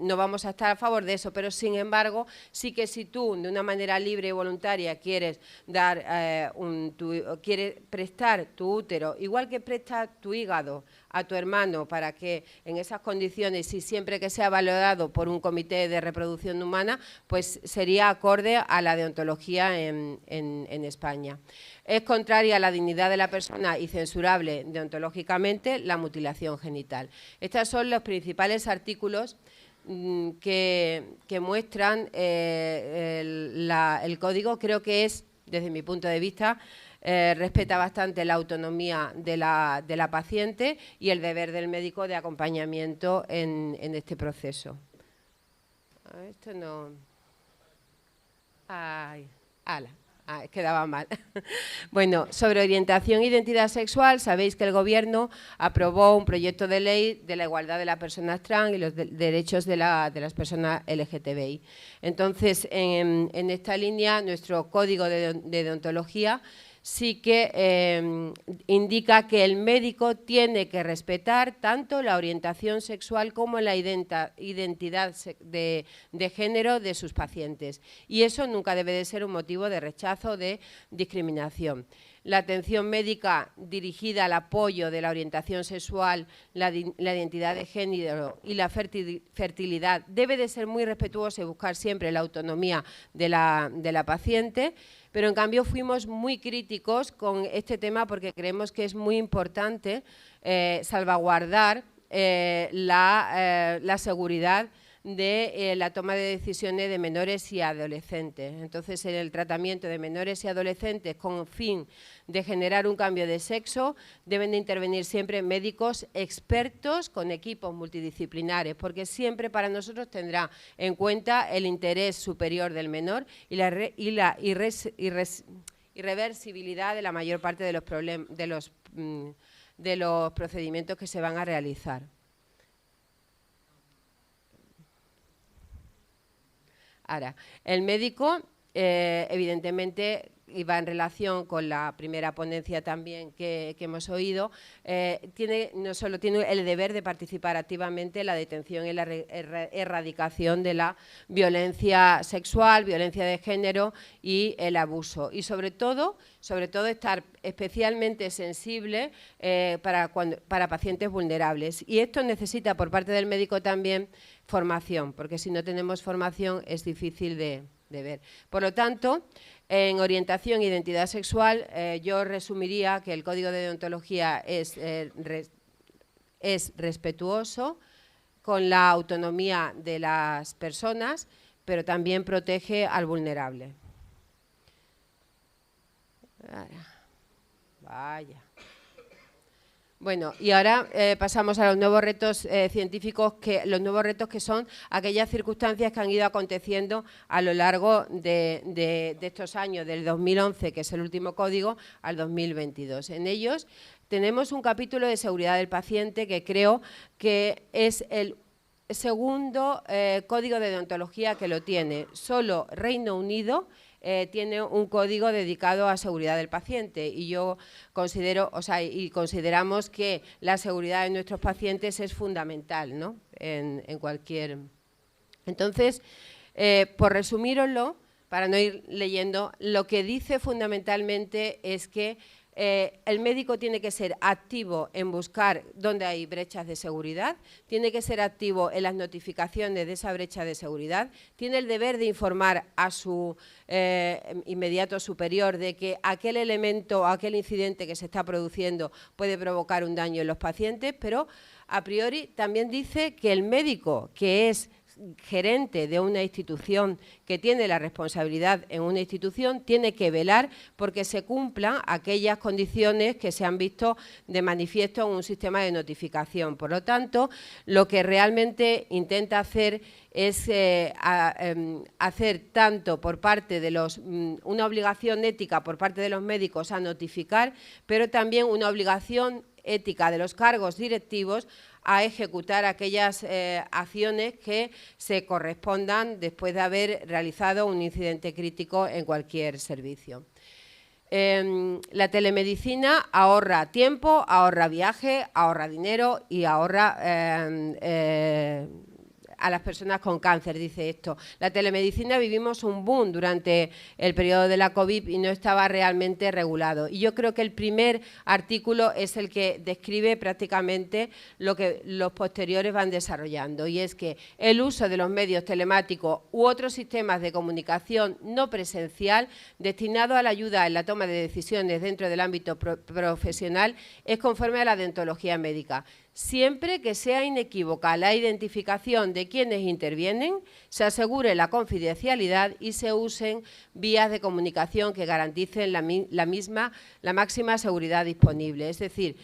S5: no vamos a estar a favor de eso, pero sin embargo sí que si tú de una manera libre y voluntaria quieres quieres prestar tu útero, igual que prestas tu hígado a tu hermano para que en esas condiciones y siempre que sea valorado por un comité de reproducción humana, pues sería acorde a la deontología en España. Es contraria a la dignidad de la persona y censurable deontológicamente la mutilación genital. Estos son los principales artículos que muestran el código. Creo que es, desde mi punto de vista, respeta bastante la autonomía de la paciente y el deber del médico de acompañamiento en este proceso. Esto no... Ay, ala. Quedaba mal. Bueno, sobre orientación e identidad sexual, sabéis que el Gobierno aprobó un proyecto de ley de la igualdad de las personas trans y los derechos de las personas LGTBI. Entonces, en esta línea, nuestro código de deontología sí que indica que el médico tiene que respetar tanto la orientación sexual como la identidad de género de sus pacientes. Y eso nunca debe de ser un motivo de rechazo o de discriminación. La atención médica dirigida al apoyo de la orientación sexual, la identidad de género y la fertilidad debe de ser muy respetuosa y buscar siempre la autonomía de la paciente, pero en cambio fuimos muy críticos con este tema porque creemos que es muy importante salvaguardar la seguridad de la toma de decisiones de menores y adolescentes. Entonces, en el tratamiento de menores y adolescentes con fin de generar un cambio de sexo, deben de intervenir siempre médicos expertos con equipos multidisciplinares, porque siempre para nosotros tendrá en cuenta el interés superior del menor y la irreversibilidad de la mayor parte de los procedimientos que se van a realizar. Ahora, el médico, evidentemente, y va en relación con la primera ponencia también que hemos oído, no solo tiene el deber de participar activamente en la detención y la erradicación de la violencia sexual, violencia de género y el abuso. Y sobre todo estar especialmente sensible para pacientes vulnerables. Y esto necesita por parte del médico también formación, porque si no tenemos formación es difícil de ver. Por lo tanto, en orientación e identidad sexual, yo resumiría que el Código de Deontología es respetuoso con la autonomía de las personas, pero también protege al vulnerable. Vaya. Bueno, y ahora pasamos a los nuevos retos científicos, los nuevos retos que son aquellas circunstancias que han ido aconteciendo a lo largo de estos años, del 2011, que es el último código, al 2022. En ellos tenemos un capítulo de seguridad del paciente que creo que es el segundo código de deontología que lo tiene. Solo Reino Unido tiene un código dedicado a seguridad del paciente y yo considero, y consideramos que la seguridad de nuestros pacientes es fundamental, ¿no? En cualquier. Entonces, por resumíroslo, para no ir leyendo, lo que dice fundamentalmente es que el médico tiene que ser activo en buscar dónde hay brechas de seguridad, tiene que ser activo en las notificaciones de esa brecha de seguridad, tiene el deber de informar a su inmediato superior de que aquel elemento o aquel incidente que se está produciendo puede provocar un daño en los pacientes, pero a priori también dice que el médico, que es gerente de una institución, que tiene la responsabilidad en una institución, tiene que velar porque se cumplan aquellas condiciones que se han visto de manifiesto en un sistema de notificación. Por lo tanto, lo que realmente intenta hacer es hacer tanto por parte de una obligación ética por parte de los médicos a notificar, pero también una obligación ética de los cargos directivos a ejecutar aquellas acciones que se correspondan después de haber realizado un incidente crítico en cualquier servicio. La telemedicina ahorra tiempo, ahorra viaje, ahorra dinero y ahorra a las personas con cáncer, dice esto. La telemedicina vivimos un boom durante el periodo de la COVID y no estaba realmente regulado. Y yo creo que el primer artículo es el que describe prácticamente lo que los posteriores van desarrollando, y es que el uso de los medios telemáticos u otros sistemas de comunicación no presencial destinados a la ayuda en la toma de decisiones dentro del ámbito profesional es conforme a la deontología médica. Siempre que sea inequívoca la identificación de quienes intervienen, se asegure la confidencialidad y se usen vías de comunicación que garanticen la máxima seguridad disponible. Es decir,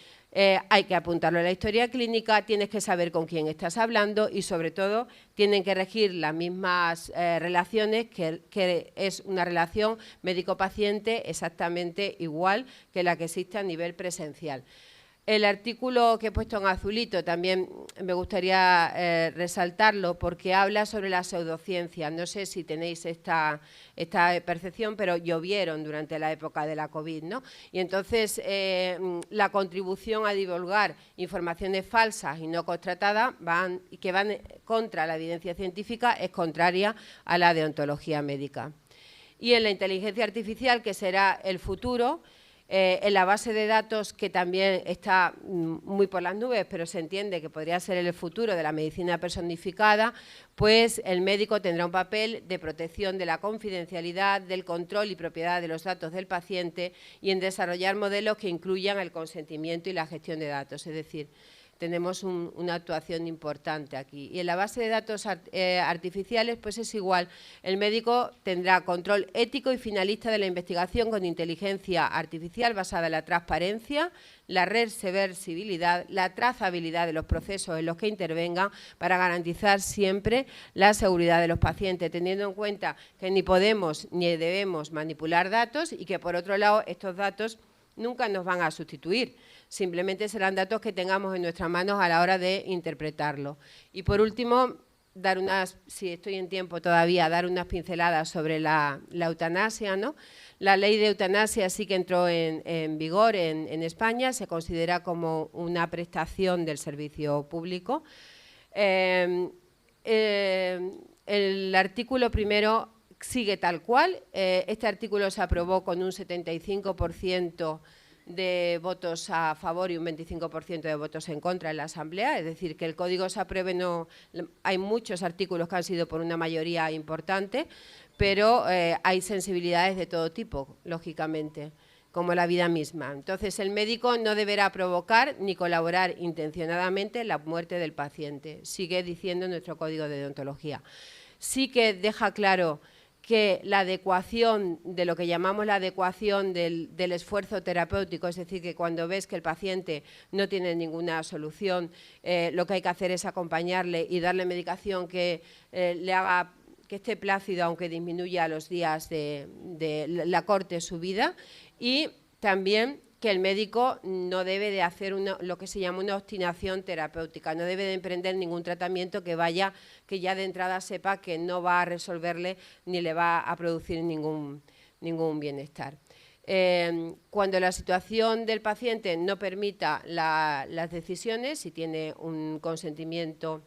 S5: hay que apuntarlo a la historia clínica, tienes que saber con quién estás hablando y, sobre todo, tienen que regir las mismas relaciones, que es una relación médico-paciente exactamente igual que la que existe a nivel presencial. El artículo que he puesto en azulito también me gustaría resaltarlo porque habla sobre la pseudociencia. No sé si tenéis esta percepción, pero llovieron durante la época de la COVID, ¿no? Y entonces la contribución a divulgar informaciones falsas y no constatadas que van contra la evidencia científica es contraria a la deontología médica. Y en la inteligencia artificial, que será el futuro, en la base de datos, que también está muy por las nubes, pero se entiende que podría ser el futuro de la medicina personificada, pues el médico tendrá un papel de protección de la confidencialidad, del control y propiedad de los datos del paciente y en desarrollar modelos que incluyan el consentimiento y la gestión de datos. Es decir, tenemos una actuación importante aquí. Y en la base de datos artificiales, pues es igual. El médico tendrá control ético y finalista de la investigación con inteligencia artificial basada en la transparencia, la reversibilidad, la trazabilidad de los procesos en los que intervengan para garantizar siempre la seguridad de los pacientes, teniendo en cuenta que ni podemos ni debemos manipular datos y que, por otro lado, estos datos nunca nos van a sustituir. Simplemente serán datos que tengamos en nuestras manos a la hora de interpretarlo. Y por último, si estoy en tiempo todavía, dar unas pinceladas sobre la eutanasia, ¿no? La ley de eutanasia sí que entró en vigor en España, se considera como una prestación del servicio público. El artículo primero sigue tal cual. Este artículo se aprobó con un 75% de votos a favor y un 25% de votos en contra en la Asamblea, es decir, que el Código se apruebe, hay muchos artículos que han sido por una mayoría importante, pero hay sensibilidades de todo tipo, lógicamente, como la vida misma. Entonces, el médico no deberá provocar ni colaborar intencionadamente la muerte del paciente, sigue diciendo nuestro Código de Deontología. Sí que deja claro que la adecuación de lo que llamamos la adecuación del esfuerzo terapéutico, es decir, que cuando ves que el paciente no tiene ninguna solución, lo que hay que hacer es acompañarle y darle medicación que le haga que esté plácido, aunque disminuya los días de la corte su vida, y también que el médico no debe de hacer lo que se llama una obstinación terapéutica, no debe de emprender ningún tratamiento que ya de entrada sepa que no va a resolverle ni le va a producir ningún bienestar. Cuando la situación del paciente no permita las decisiones, si tiene un consentimiento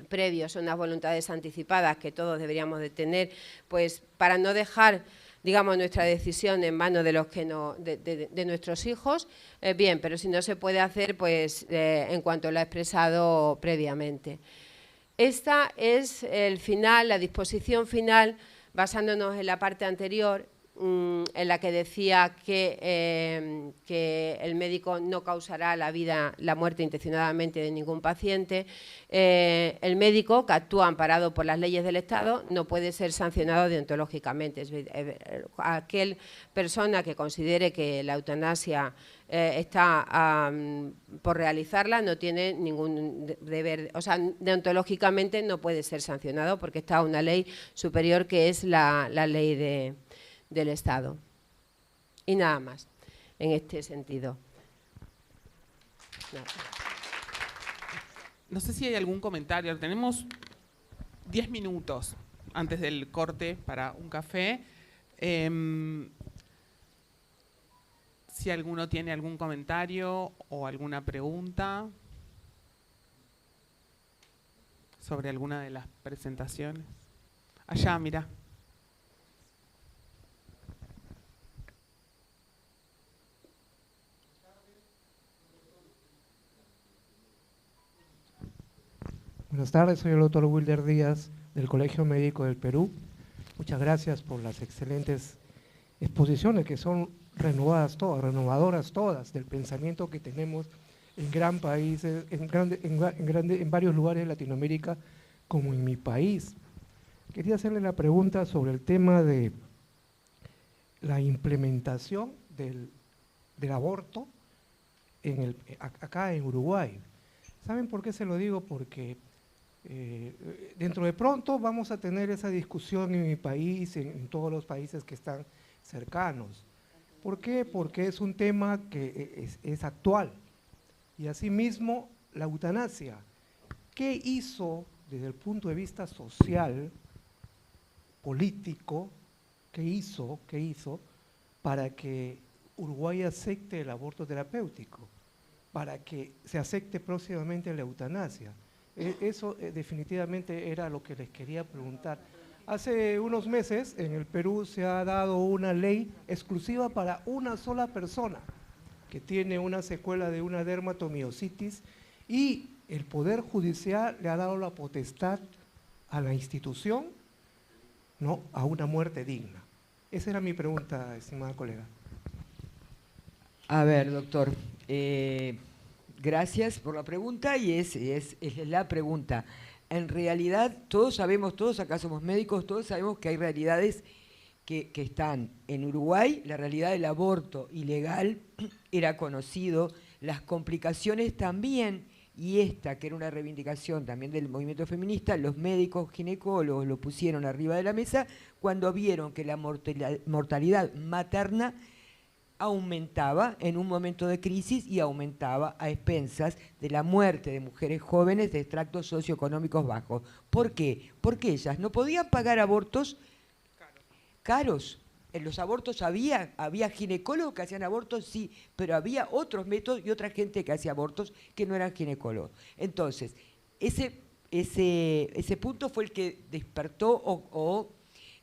S5: previo, son unas voluntades anticipadas que todos deberíamos de tener, pues para no dejar, digamos, nuestra decisión en manos de los que de nuestros hijos, bien, pero si no se puede hacer, pues en cuanto lo ha expresado previamente. Esta es el final, la disposición final, basándonos en la parte anterior, en la que decía que el médico no causará la muerte intencionadamente de ningún paciente. El médico, que actúa amparado por las leyes del Estado, no puede ser sancionado deontológicamente. Aquel persona que considere que la eutanasia está por realizarla no tiene ningún deber, o sea, deontológicamente no puede ser sancionado porque está una ley superior que es la ley del Estado. Y nada más, en este sentido. Nada.
S1: No sé si hay algún comentario. Tenemos 10 minutos antes del corte para un café. Si alguno tiene algún comentario o alguna pregunta sobre alguna de las presentaciones. Allá, mira.
S6: Buenas tardes, soy el doctor Wilder Díaz del Colegio Médico del Perú. Muchas gracias por las excelentes exposiciones que son renovadoras todas del pensamiento que tenemos en gran países, en varios lugares de Latinoamérica, como en mi país. Quería hacerle la pregunta sobre el tema de la implementación del aborto acá en Uruguay. ¿Saben por qué se lo digo? Porque dentro de pronto vamos a tener esa discusión en mi país, en todos los países que están cercanos. ¿Por qué? Porque es un tema que es actual. Y asimismo, la eutanasia. ¿Qué hizo desde el punto de vista social, político, qué hizo para que Uruguay acepte el aborto terapéutico? Para que se acepte próximamente la eutanasia. Eso definitivamente era lo que les quería preguntar. Hace unos meses en el Perú se ha dado una ley exclusiva para una sola persona que tiene una secuela de una dermatomiositis y el Poder Judicial le ha dado la potestad a la institución, ¿no?, a una muerte digna. Esa era mi pregunta, estimada colega.
S4: A ver, doctor, gracias por la pregunta y es la pregunta. En realidad, todos sabemos, todos acá somos médicos, todos sabemos que hay realidades que están en Uruguay. La realidad del aborto ilegal era conocido, las complicaciones también, y esta, que era una reivindicación también del movimiento feminista, los médicos ginecólogos lo pusieron arriba de la mesa cuando vieron que la mortalidad materna aumentaba en un momento de crisis y aumentaba a expensas de la muerte de mujeres jóvenes de extractos socioeconómicos bajos. ¿Por qué? Porque ellas no podían pagar abortos caros. En los abortos había ginecólogos que hacían abortos, sí, pero había otros métodos y otra gente que hacía abortos que no eran ginecólogos. Entonces, ese punto fue el que despertó o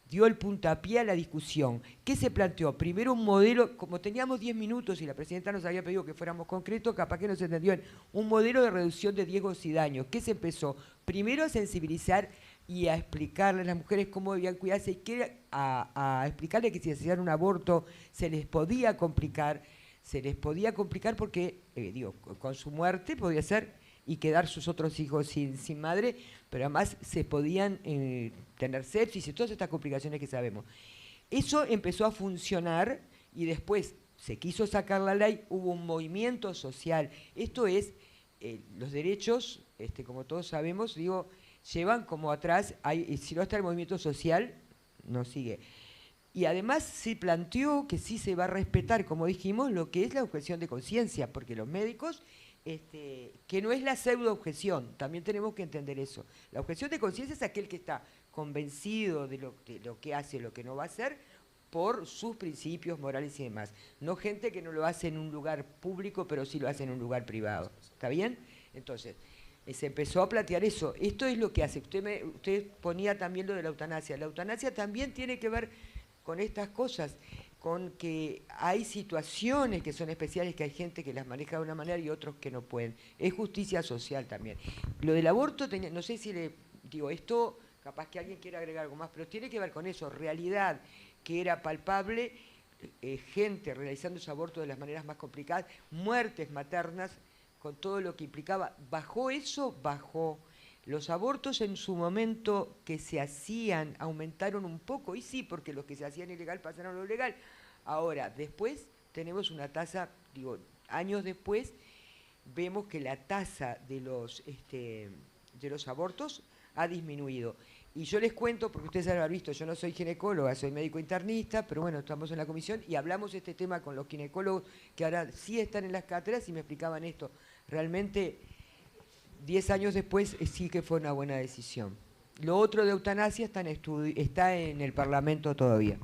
S4: dio el puntapié a la discusión. ¿Qué se planteó? Primero un modelo, como teníamos 10 minutos y la presidenta nos había pedido que fuéramos concretos, capaz que nos entendió en un modelo de reducción de riesgos y daños. ¿Qué se empezó? Primero a sensibilizar y a explicarle a las mujeres cómo debían cuidarse y a explicarles que si hacían un aborto se les podía complicar porque, con su muerte podía ser y quedar sus otros hijos sin madre, pero además se podían tener sepsis y todas estas complicaciones que sabemos. Eso empezó a funcionar y después se quiso sacar la ley, hubo un movimiento social. Esto es, los derechos, como todos sabemos, llevan como atrás, si no está el movimiento social, no sigue. Y además se planteó que sí se va a respetar, como dijimos, lo que es la objeción de conciencia, porque los médicos, que no es la pseudo-objeción, también tenemos que entender eso. La objeción de conciencia es aquel que está convencido de lo que hace, lo que no va a hacer, por sus principios morales y demás. No gente que no lo hace en un lugar público, pero sí lo hace en un lugar privado. ¿Está bien? Entonces, se empezó a plantear eso. Esto es lo que hace. Usted ponía también lo de la eutanasia. La eutanasia también tiene que ver con estas cosas, con que hay situaciones que son especiales, que hay gente que las maneja de una manera y otros que no pueden. Es justicia social también. Lo del aborto, no sé si esto, capaz que alguien quiera agregar algo más, pero tiene que ver con eso, realidad que era palpable, gente realizando ese aborto de las maneras más complicadas, muertes maternas, con todo lo que implicaba. ¿Bajó eso? Bajó. Los abortos en su momento que se hacían aumentaron un poco, y sí, porque los que se hacían ilegal pasaron a lo legal. Ahora, después tenemos una tasa, años después, vemos que la tasa de los abortos ha disminuido. Y yo les cuento, porque ustedes han visto, yo no soy ginecóloga, soy médico internista, pero bueno, estamos en la comisión y hablamos este tema con los ginecólogos que ahora sí están en las cátedras y me explicaban esto. Realmente, 10 años después, sí que fue una buena decisión. Lo otro de eutanasia está en el Parlamento todavía.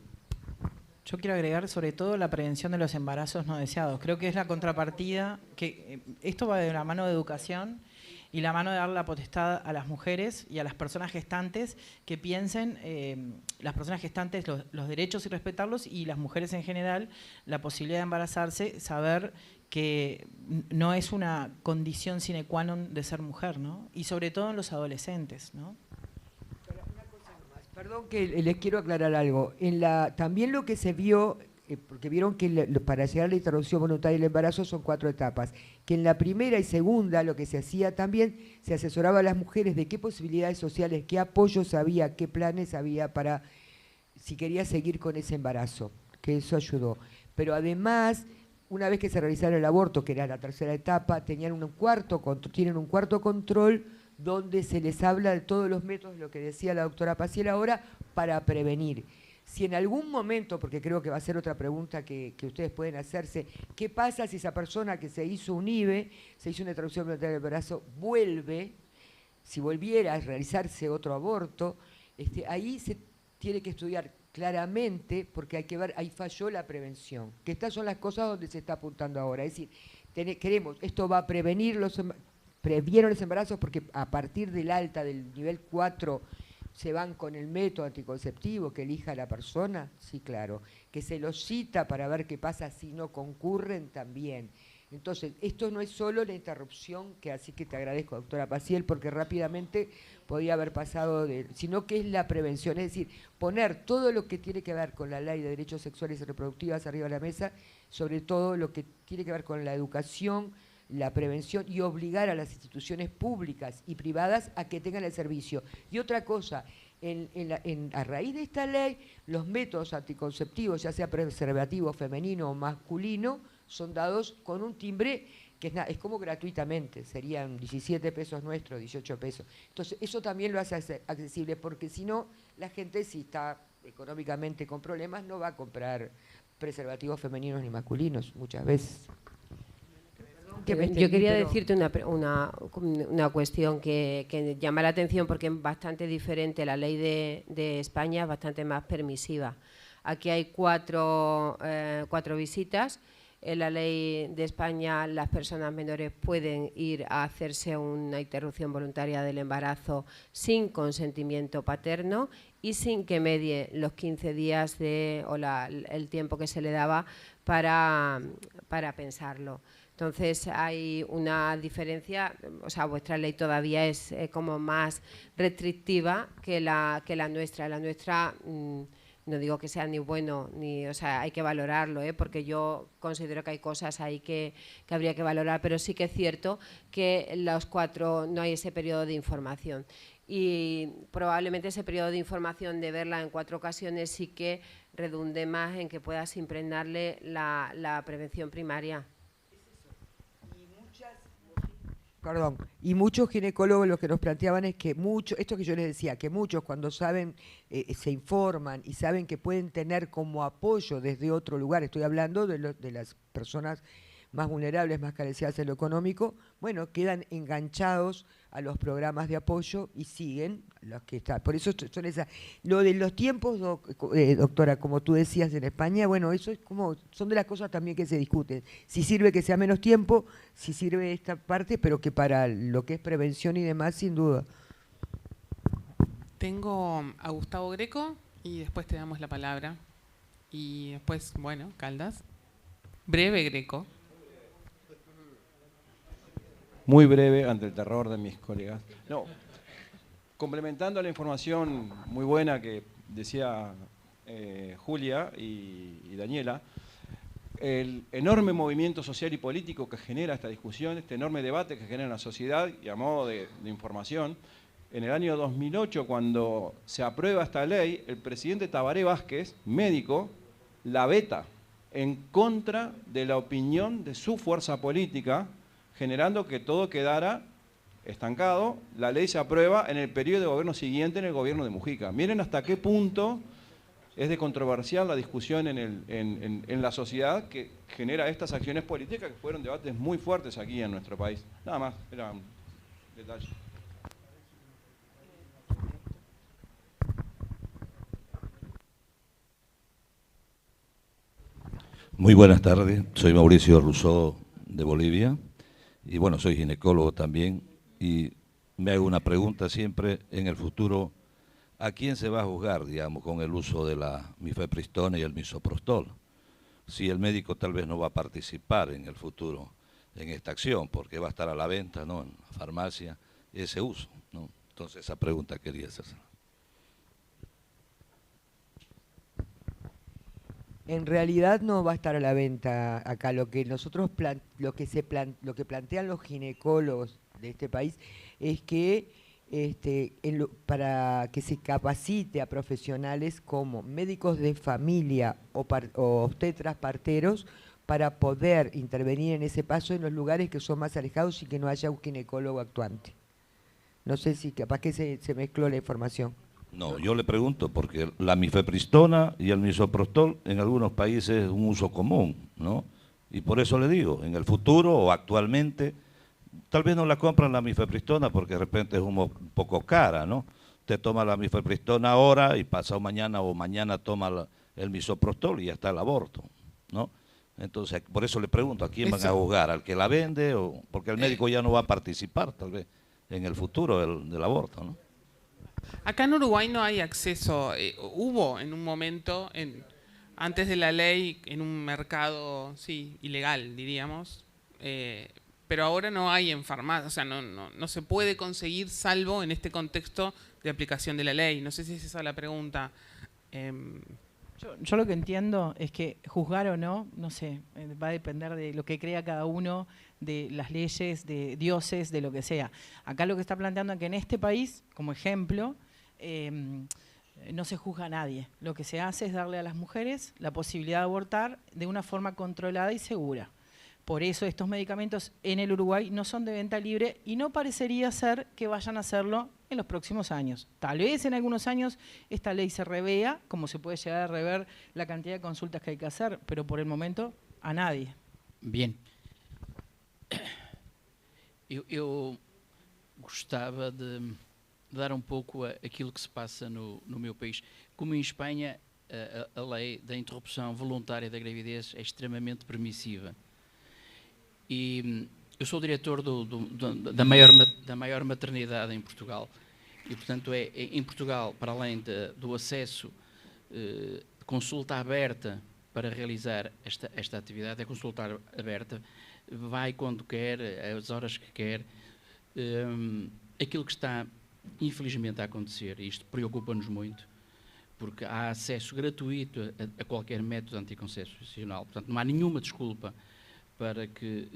S3: Yo quiero agregar sobre todo la prevención de los embarazos no deseados. Creo que es la contrapartida, que esto va de la mano de educación y la mano de dar la potestad a las mujeres y a las personas gestantes que piensen, las personas gestantes, los derechos y respetarlos, y las mujeres en general, la posibilidad de embarazarse, saber que no es una condición sine qua non de ser mujer, ¿no? Y sobre todo en los adolescentes, ¿no?
S4: Una cosa más. Perdón que les quiero aclarar algo. También lo que se vio, porque vieron que para llegar a la interrupción voluntaria del embarazo son 4 etapas, que en la primera y segunda lo que se hacía también, se asesoraba a las mujeres de qué posibilidades sociales, qué apoyos había, qué planes había para si quería seguir con ese embarazo, que eso ayudó. Pero además, una vez que se realizara el aborto, que era la tercera etapa, tienen un cuarto control donde se les habla de todos los métodos, lo que decía la doctora Paciel ahora, para prevenir. Si en algún momento, porque creo que va a ser otra pregunta que ustedes pueden hacerse, ¿qué pasa si esa persona que se hizo un IVE, se hizo una interrupción voluntaria del embarazo, si volviera a realizarse otro aborto, ahí se tiene que estudiar claramente, porque hay que ver, ahí falló la prevención, que estas son las cosas donde se está apuntando ahora. Es decir, esto va a previeron los embarazos, porque a partir del alta del nivel 4 se van con el método anticonceptivo que elija la persona, sí, claro, que se los cita para ver qué pasa si no concurren también. Entonces, esto no es solo la interrupción, que así que te agradezco, doctora Paciel, porque rápidamente podía haber pasado, sino que es la prevención, es decir, poner todo lo que tiene que ver con la ley de derechos sexuales y reproductivos arriba de la mesa, sobre todo lo que tiene que ver con la educación, la prevención, y obligar a las instituciones públicas y privadas a que tengan el servicio. Y otra cosa, a raíz de esta ley, los métodos anticonceptivos, ya sea preservativo femenino o masculino, son dados con un timbre que es como gratuitamente, serían 17 pesos nuestros, 18 pesos. Entonces, eso también lo hace accesible, porque si no, la gente, si está económicamente con problemas, no va a comprar preservativos femeninos ni masculinos, muchas veces.
S5: Yo quería decirte una cuestión que llama la atención porque es bastante diferente. La ley de España es bastante más permisiva. Aquí hay cuatro visitas. En la ley de España las personas menores pueden ir a hacerse una interrupción voluntaria del embarazo sin consentimiento paterno y sin que medie los 15 días el tiempo que se le daba para pensarlo. Entonces hay una diferencia, o sea, vuestra ley todavía es como más restrictiva que la nuestra. La nuestra, no digo que sea ni bueno, o sea, hay que valorarlo, porque yo considero que hay cosas ahí que habría que valorar, pero sí que es cierto que los 4 no hay ese periodo de información. Y probablemente ese periodo de información de verla en 4 ocasiones sí que redunde más en que puedas impregnarle la prevención primaria.
S4: Perdón, y muchos ginecólogos lo que nos planteaban es que esto que yo les decía, que muchos cuando saben, se informan y saben que pueden tener como apoyo desde otro lugar, estoy hablando de las personas más vulnerables, más carecidas en lo económico, bueno, quedan enganchados a los programas de apoyo y siguen los que están. Por eso son esas. Lo de los tiempos, doctora, como tú decías en España, bueno, eso es como, son de las cosas también que se discuten. Si sirve que sea menos tiempo, si sirve esta parte, pero que para lo que es prevención y demás, sin duda.
S1: Tengo a Gustavo Greco y después te damos la palabra. Y después, bueno, Caldas. Breve, Greco.
S7: Muy breve ante el terror de mis colegas. No, complementando la información muy buena que decía Julia y Daniela, el enorme movimiento social y político que genera esta discusión, este enorme debate que genera en la sociedad, y a modo de información, en el año 2008, cuando se aprueba esta ley, el presidente Tabaré Vázquez, médico, la veta en contra de la opinión de su fuerza política, generando que todo quedara estancado. La ley se aprueba en el periodo de gobierno siguiente, en el gobierno de Mujica. Miren hasta qué punto es de controversial la discusión en la sociedad que genera estas acciones políticas que fueron debates muy fuertes aquí en nuestro país. Nada más, era un detalle.
S8: Muy buenas tardes, soy Mauricio Rousseau de Bolivia. Y bueno, soy ginecólogo también y me hago una pregunta siempre en el futuro, ¿a quién se va a juzgar, digamos, con el uso de la mifepristona y el misoprostol? Si el médico tal vez no va a participar en el futuro en esta acción, porque va a estar a la venta, ¿no?, en la farmacia, ese uso, ¿no? Entonces esa pregunta quería hacer.
S4: En realidad no va a estar a la venta acá. Lo que nosotros lo que plantean los ginecólogos de este país es que para que se capacite a profesionales como médicos de familia o obstetras parteros para poder intervenir en ese paso en los lugares que son más alejados y que no haya un ginecólogo actuante. No sé si capaz que se mezcló la información.
S8: No, yo le pregunto porque la mifepristona y el misoprostol en algunos países es un uso común, ¿no? Y por eso le digo, en el futuro o actualmente, tal vez no la compran la mifepristona porque de repente es un poco cara, ¿no? Usted toma la mifepristona ahora y pasado mañana o mañana toma el misoprostol y ya está el aborto, ¿no? Entonces, por eso le pregunto, ¿a quién van a juzgar? ¿Al que la vende? O porque el médico ya no va a participar tal vez en el futuro del aborto, ¿no?
S1: Acá en Uruguay no hay acceso, hubo en un momento, antes de la ley, en un mercado, sí, ilegal, diríamos, pero ahora no hay en farmacia, o sea, no se puede conseguir salvo en este contexto de aplicación de la ley. No sé si es esa la pregunta.
S3: Yo lo que entiendo es que juzgar o no, no sé, va a depender de lo que crea cada uno, de las leyes, de dioses, de lo que sea. Acá lo que está planteando es que en este país, como ejemplo, no se juzga a nadie. Lo que se hace es darle a las mujeres la posibilidad de abortar de una forma controlada y segura. Por eso estos medicamentos en el Uruguay no son de venta libre y no parecería ser que vayan a hacerlo en los próximos años. Tal vez en algunos años esta ley se revea, como se puede llegar a rever la cantidad de consultas que hay que hacer, pero por el momento a nadie.
S9: Bien. Eu gostava de dar pouco aquilo que se passa no meu país. Como em Espanha, a lei da interrupção voluntária da gravidez é extremamente permissiva. E eu sou diretor da maior maternidade em Portugal. E, portanto, em Portugal, para além do acesso de consulta aberta para realizar esta atividade, é consulta aberta, vai quando quer, às horas que quer. Aquilo que está, infelizmente, a acontecer, e isto preocupa-nos muito, porque há acesso gratuito a qualquer método anticoncepcional. Portanto, não há nenhuma desculpa para que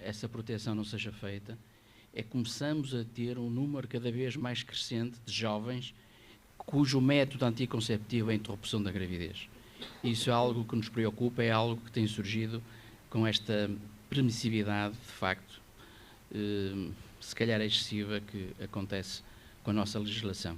S9: essa proteção não seja feita. Começamos a ter um número cada vez mais crescente de jovens cujo método anticonceptivo é a interrupção da gravidez. Isso é algo que nos preocupa, é algo que tem surgido com esta permissividade, de facto, se calhar excessiva, que acontece com a nossa legislação.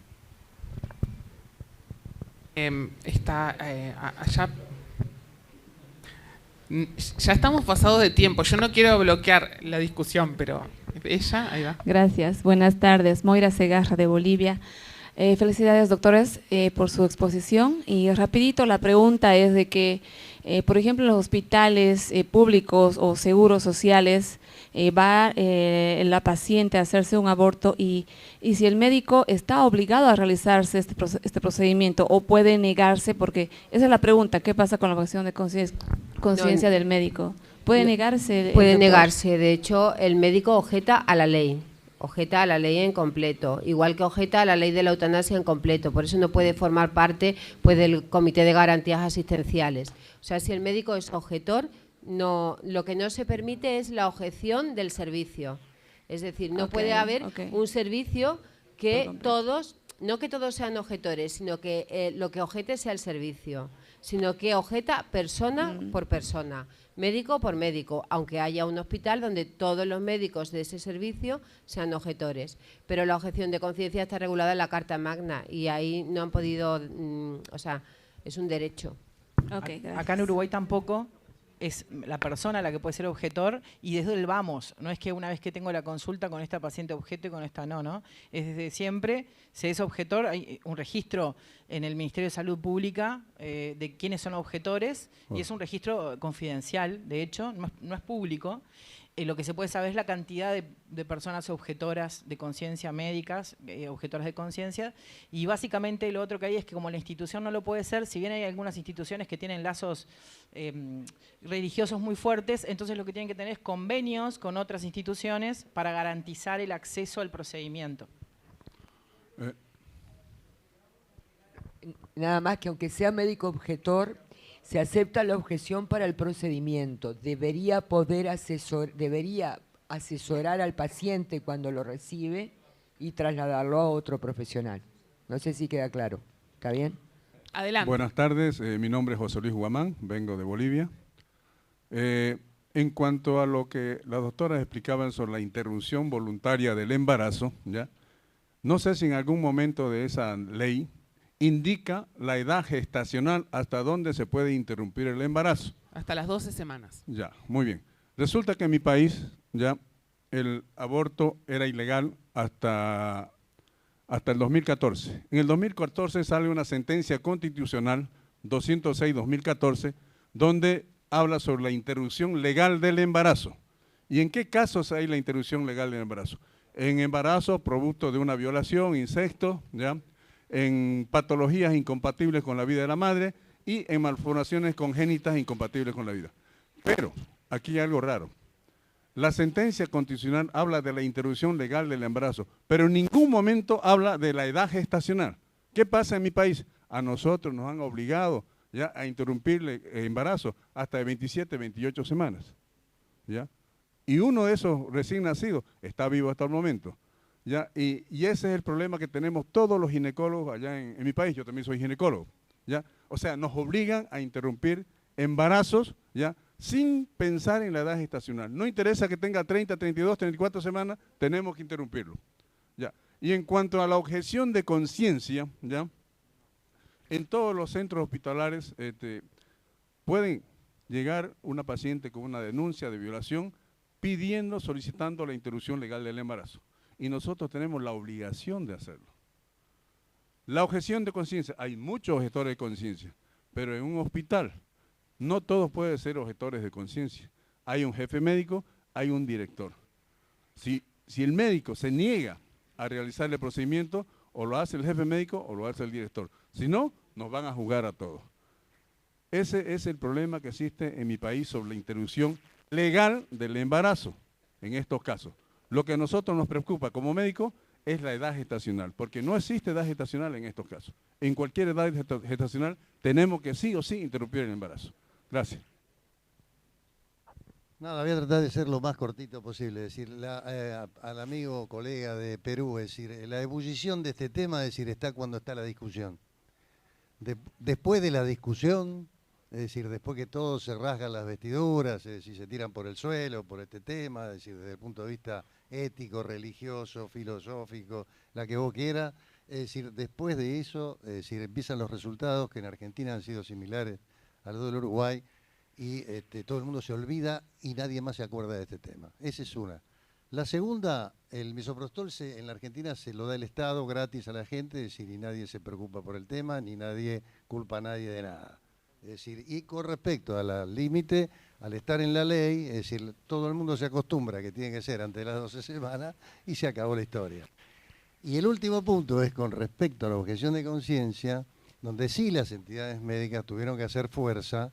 S1: Ya estamos pasados de tiempo. Yo no quiero bloquear la discusión, pero ella, ahí va.
S10: Gracias. Buenas tardes. Moira Segarra, de Bolivia. Felicidades, doctores, por su exposición. Y rapidito, la pregunta es de que, por ejemplo, en los hospitales públicos o seguros sociales, va la paciente a hacerse un aborto y si el médico está obligado a realizarse este procedimiento o puede negarse, porque esa es la pregunta, ¿qué pasa con la objeción de conciencia del médico? ¿Puede negarse?
S5: Puede negarse, de hecho el médico objeta a la ley en completo, igual que objeta a la ley de la eutanasia en completo, por eso no puede formar parte del Comité de Garantías Asistenciales. O sea, si el médico es objetor, no, lo que no se permite es la objeción del servicio. Es decir, no puede haber un servicio que todos, no que todos sean objetores, sino que lo que objete sea el servicio, sino que objeta persona por persona, médico por médico, aunque haya un hospital donde todos los médicos de ese servicio sean objetores. Pero la objeción de conciencia está regulada en la Carta Magna y ahí no han podido, o sea, es un derecho.
S3: Acá en Uruguay tampoco es la persona la que puede ser objetor y desde el vamos, no es que una vez que tengo la consulta con esta paciente objeto y con esta no, es desde siempre se es objetor, hay un registro en el Ministerio de Salud Pública de quiénes son objetores y es un registro confidencial, de hecho, no es público. Lo que se puede saber es la cantidad de personas objetoras de conciencia médicas, objetoras de conciencia, y básicamente lo otro que hay es que como la institución no lo puede ser, si bien hay algunas instituciones que tienen lazos religiosos muy fuertes, entonces lo que tienen que tener es convenios con otras instituciones para garantizar el acceso al procedimiento.
S4: Nada más que aunque sea médico objetor, se acepta la objeción para el procedimiento. Debería asesorar al paciente cuando lo recibe y trasladarlo a otro profesional. No sé si queda claro. ¿Está bien?
S1: Adelante.
S11: Buenas tardes, mi nombre es José Luis Guamán, vengo de Bolivia. En cuanto a lo que las doctoras explicaban sobre la interrupción voluntaria del embarazo, ¿ya? No sé si en algún momento de esa ley indica la edad gestacional hasta dónde se puede interrumpir el embarazo.
S1: Hasta las 12 semanas.
S11: Ya, muy bien. Resulta que en mi país ya el aborto era ilegal hasta el 2014. En el 2014 sale una sentencia constitucional 206-2014 donde habla sobre la interrupción legal del embarazo. ¿Y en qué casos hay la interrupción legal del embarazo? En embarazo producto de una violación, incesto, ¿ya? En patologías incompatibles con la vida de la madre y en malformaciones congénitas incompatibles con la vida. Pero aquí hay algo raro. La sentencia constitucional habla de la interrupción legal del embarazo, pero en ningún momento habla de la edad gestacional. ¿Qué pasa en mi país? A nosotros nos han obligado ya a interrumpir el embarazo hasta de 27, 28 semanas. ¿Ya? Y uno de esos recién nacidos está vivo hasta el momento. ¿Ya? Y ese es el problema que tenemos todos los ginecólogos allá en mi país. Yo también soy ginecólogo. ¿Ya? O sea, nos obligan a interrumpir embarazos, ¿ya? sin pensar en la edad gestacional. No interesa que tenga 30, 32, 34 semanas, tenemos que interrumpirlo. Ya. Y en cuanto a la objeción de conciencia, ¿ya? En todos los centros hospitalarios pueden llegar una paciente con una denuncia de violación solicitando la interrupción legal del embarazo. Y nosotros tenemos la obligación de hacerlo. La objeción de conciencia, hay muchos objetores de conciencia, pero en un hospital no todos pueden ser objetores de conciencia. Hay un jefe médico, hay un director. Si el médico se niega a realizar el procedimiento, o lo hace el jefe médico o lo hace el director. Si no, nos van a juzgar a todos. Ese es el problema que existe en mi país sobre la interrupción legal del embarazo en estos casos. Lo que a nosotros nos preocupa como médicos es la edad gestacional, porque no existe edad gestacional en estos casos. En cualquier edad gestacional tenemos que sí o sí interrumpir el embarazo. Gracias.
S12: Nada, voy a tratar de ser lo más cortito posible. Es decir, al amigo colega de Perú, es decir, la ebullición de este tema, es decir, está cuando está la discusión. Después de la discusión, es decir, después que todos se rasgan las vestiduras, es decir, se tiran por el suelo por este tema, es decir, desde el punto de vista ético, religioso, filosófico, la que vos quieras, es decir, después de eso, es decir, empiezan los resultados que en Argentina han sido similares a los del Uruguay, y todo el mundo se olvida y nadie más se acuerda de este tema. Esa es una. La segunda, el misoprostol en la Argentina se lo da el Estado gratis a la gente, es decir, y nadie se preocupa por el tema, ni nadie culpa a nadie de nada. Es decir, y con respecto al límite, al estar en la ley, es decir, todo el mundo se acostumbra a que tiene que ser antes de las 12 semanas y se acabó la historia. Y el último punto es con respecto a la objeción de conciencia, donde sí las entidades médicas tuvieron que hacer fuerza,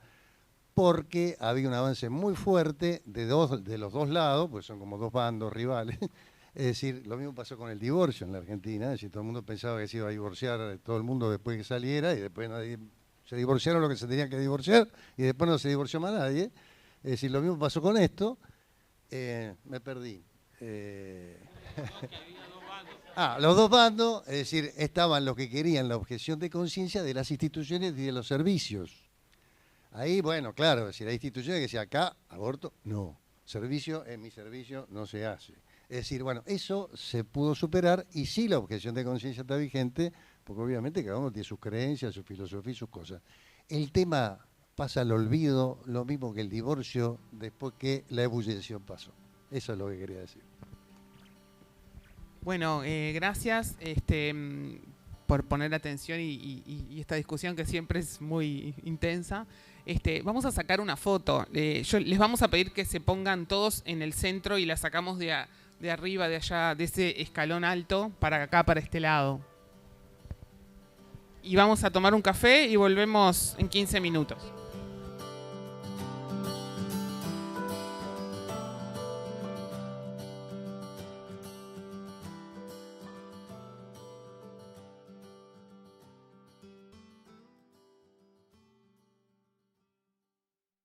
S12: porque había un avance muy fuerte de los dos lados, pues son como dos bandos rivales. Es decir, lo mismo pasó con el divorcio en la Argentina, es decir, todo el mundo pensaba que se iba a divorciar todo el mundo después que saliera, y después nadie, se divorciaron lo que se tenían que divorciar, y después no se divorció más nadie. Es decir, lo mismo pasó con esto. Me perdí. Los dos bandos, es decir, estaban los que querían la objeción de conciencia de las instituciones y de los servicios. Ahí, bueno, claro, es decir, hay instituciones que decían acá, aborto, no. Servicio, en mi servicio no se hace. Es decir, bueno, eso se pudo superar y sí la objeción de conciencia está vigente, porque obviamente cada uno tiene sus creencias, su filosofía y sus cosas. El tema pasa al olvido, lo mismo que el divorcio, después que la ebullición pasó. Eso es lo que quería decir.
S1: Bueno, gracias por poner atención y esta discusión que siempre es muy intensa. Vamos a sacar una foto. Les vamos a pedir que se pongan todos en el centro y la sacamos de arriba, de allá, de ese escalón alto, para acá, para este lado. Y vamos a tomar un café y volvemos en 15 minutos.